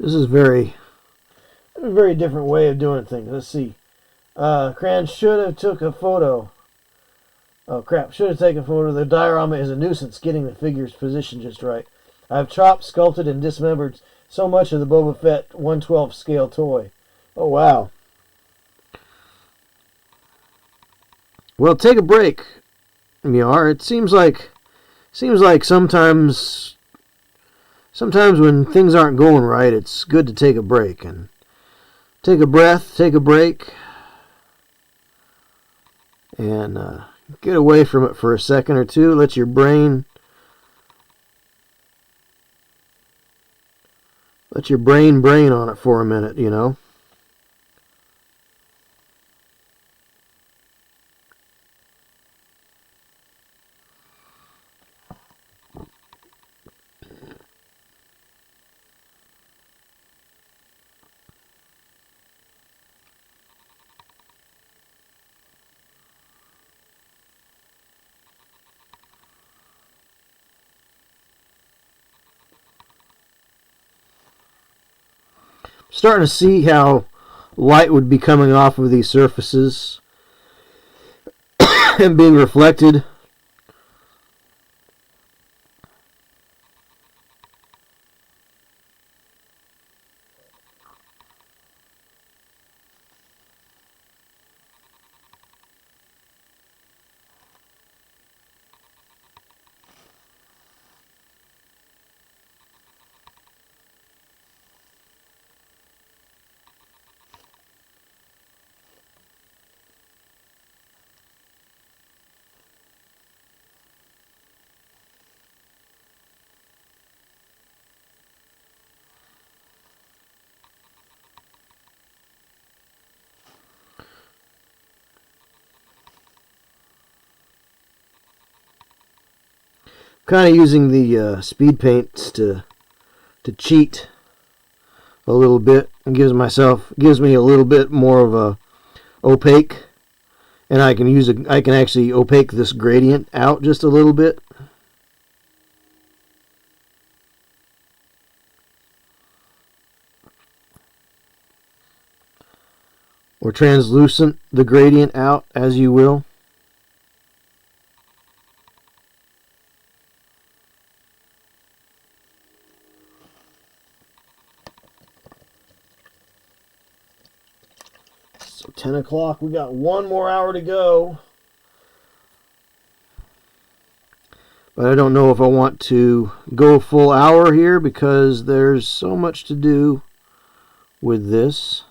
This is a very different way of doing things. Let's see. Cran should have took a photo. Oh crap, should have taken a photo. The diorama is a nuisance getting the figure's position just right. I've chopped, sculpted, and dismembered so much of the Boba Fett 1/12 scale toy. Oh wow. Well, take a break, Miar. It seems like sometimes when things aren't going right, it's good to take a break and take a breath, take a break, and get away from it for a second or two. Let your brain brain on it for a minute, you know. Starting to see how light would be coming off of these surfaces and being reflected. Kind of using the speed paints to cheat a little bit. It gives me a little bit more of a opaque, and I can actually opaque this gradient out just a little bit. Or translucent the gradient out as you will. So 10 o'clock, we got one more hour to go. But I don't know if I want to go a full hour here because there's so much to do with this.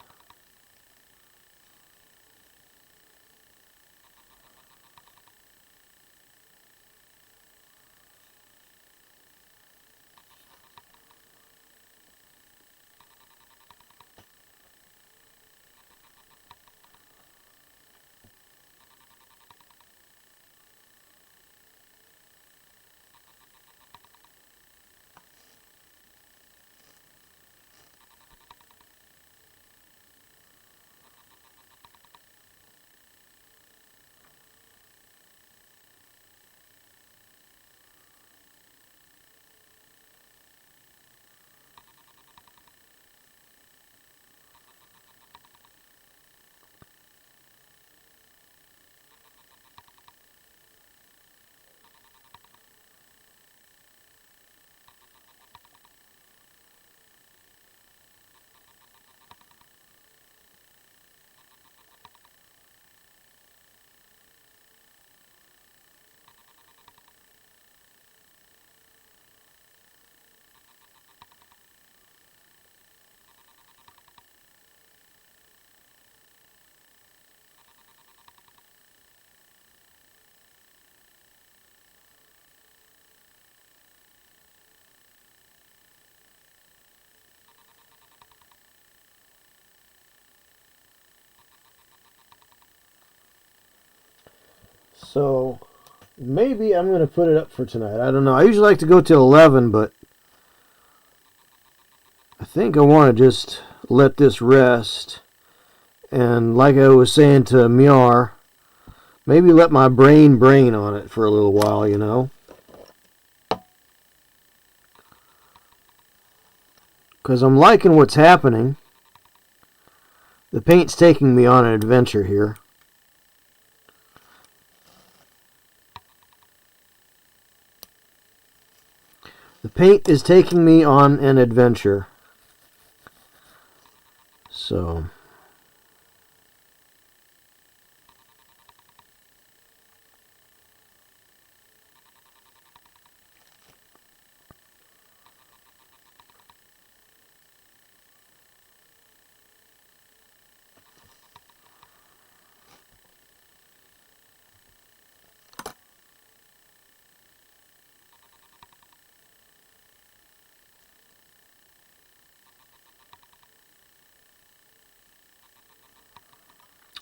So maybe I'm going to put it up for tonight. I don't know. I usually like to go till 11, but I think I want to just let this rest. And like I was saying to Miar, maybe let my brain on it for a little while, you know. because I'm liking what's happening. The paint's taking me on an adventure here. The paint is taking me on an adventure. So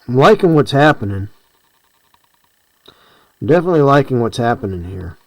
I'm liking what's happening. I'm definitely liking what's happening here.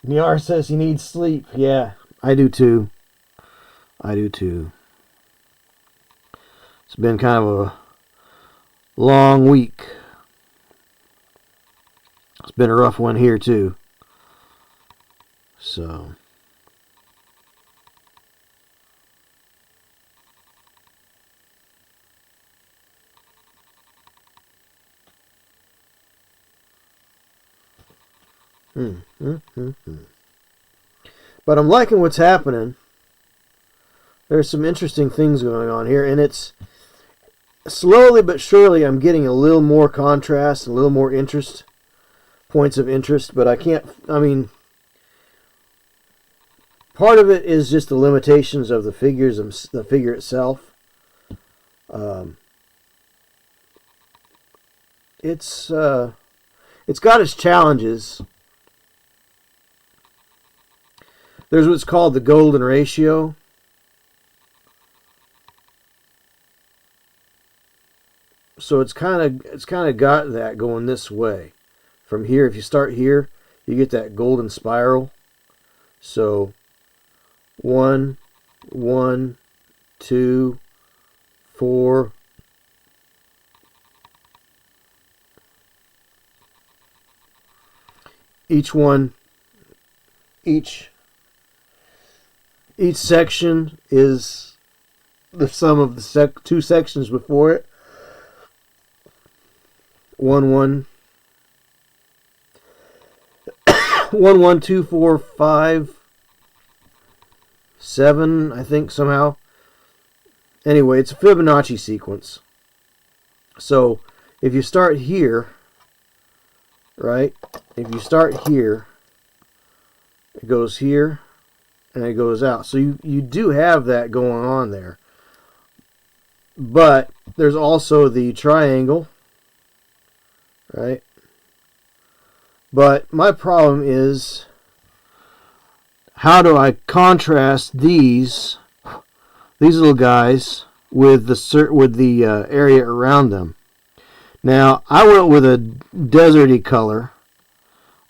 Niar says he needs sleep. Yeah, I do too. I do too. It's been kind of a long week. It's been a rough one here too. So But I'm liking what's happening. There's some interesting things going on here, and it's slowly but surely I'm getting a little more contrast, a little more interest, points of interest, but I mean, part of it is just the limitations of the figures, the figure itself. It's got its challenges. There's what's called the golden ratio. So it's kind of got that going this way. From here, if you start here, you get that golden spiral. So 1, 1, 2, 4. Each section is the sum of the two sections before it. 1, 1, 1, 1, 2, 4, 5, 7, I think somehow. Anyway, it's a Fibonacci sequence. So if you start here, right? If you start here, it goes here and it goes out. So you do have that going on there. But there's also the triangle, right? But my problem is, how do I contrast these little guys with the area around them? Now, I went with a deserty color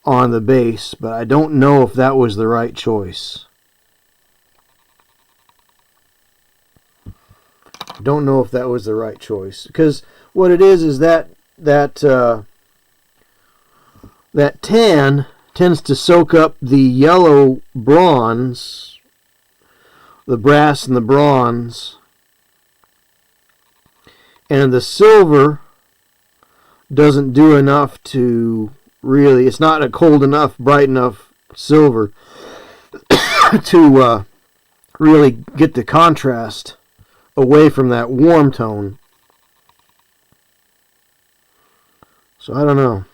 on the base, but I don't know if that was the right choice. Don't know if that was the right choice, because what it is that tan tends to soak up the yellow bronze, the brass and the bronze, and the silver doesn't do enough to really, it's not a cold enough, bright enough silver to really get the contrast away from that warm tone. So I don't know.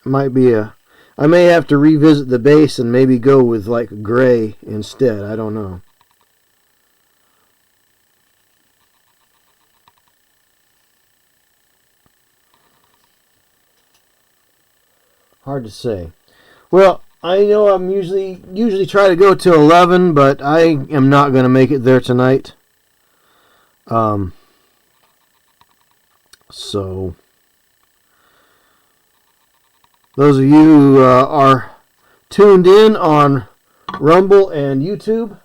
It might be I may have to revisit the base and maybe go with like gray instead. I don't know. Hard to say. Well, I know I'm usually try to go till 11, but I am not going to make it there tonight. So those of you who are tuned in on Rumble and YouTube,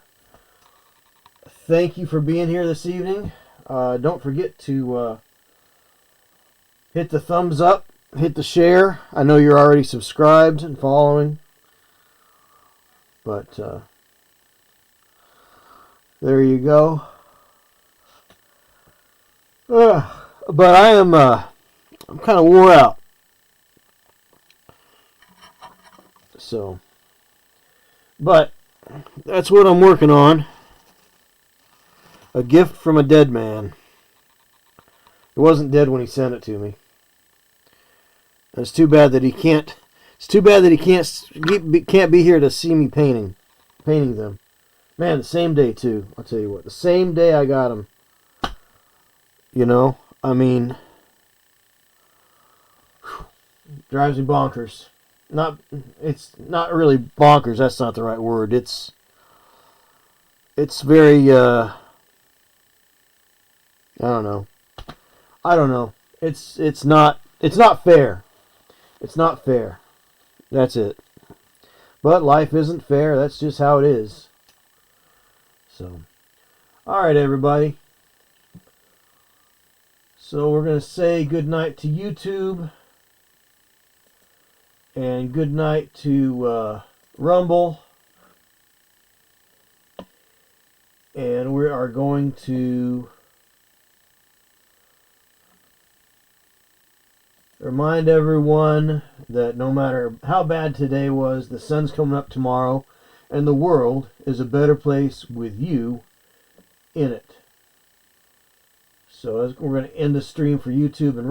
thank you for being here this evening. Don't forget to hit the thumbs up, hit the share. I know you're already subscribed and following, but there you go. But I'm kind of wore out. So, but that's what I'm working on. A gift from a dead man. He wasn't dead when he sent it to me. It's too bad that he can't. It's too bad that he can't be here to see me painting them. Man, the same day too. I'll tell you what. The same day I got him. You know, I mean, drives me bonkers. It's not really bonkers. That's not the right word. It's very. I don't know. It's not fair. It's not fair. That's it. But life isn't fair. That's just how it is. So, all right, everybody. So we're going to say good night to YouTube and good night to Rumble. And we are going to remind everyone that no matter how bad today was, the sun's coming up tomorrow, and the world is a better place with you in it. So we're going to end the stream for YouTube and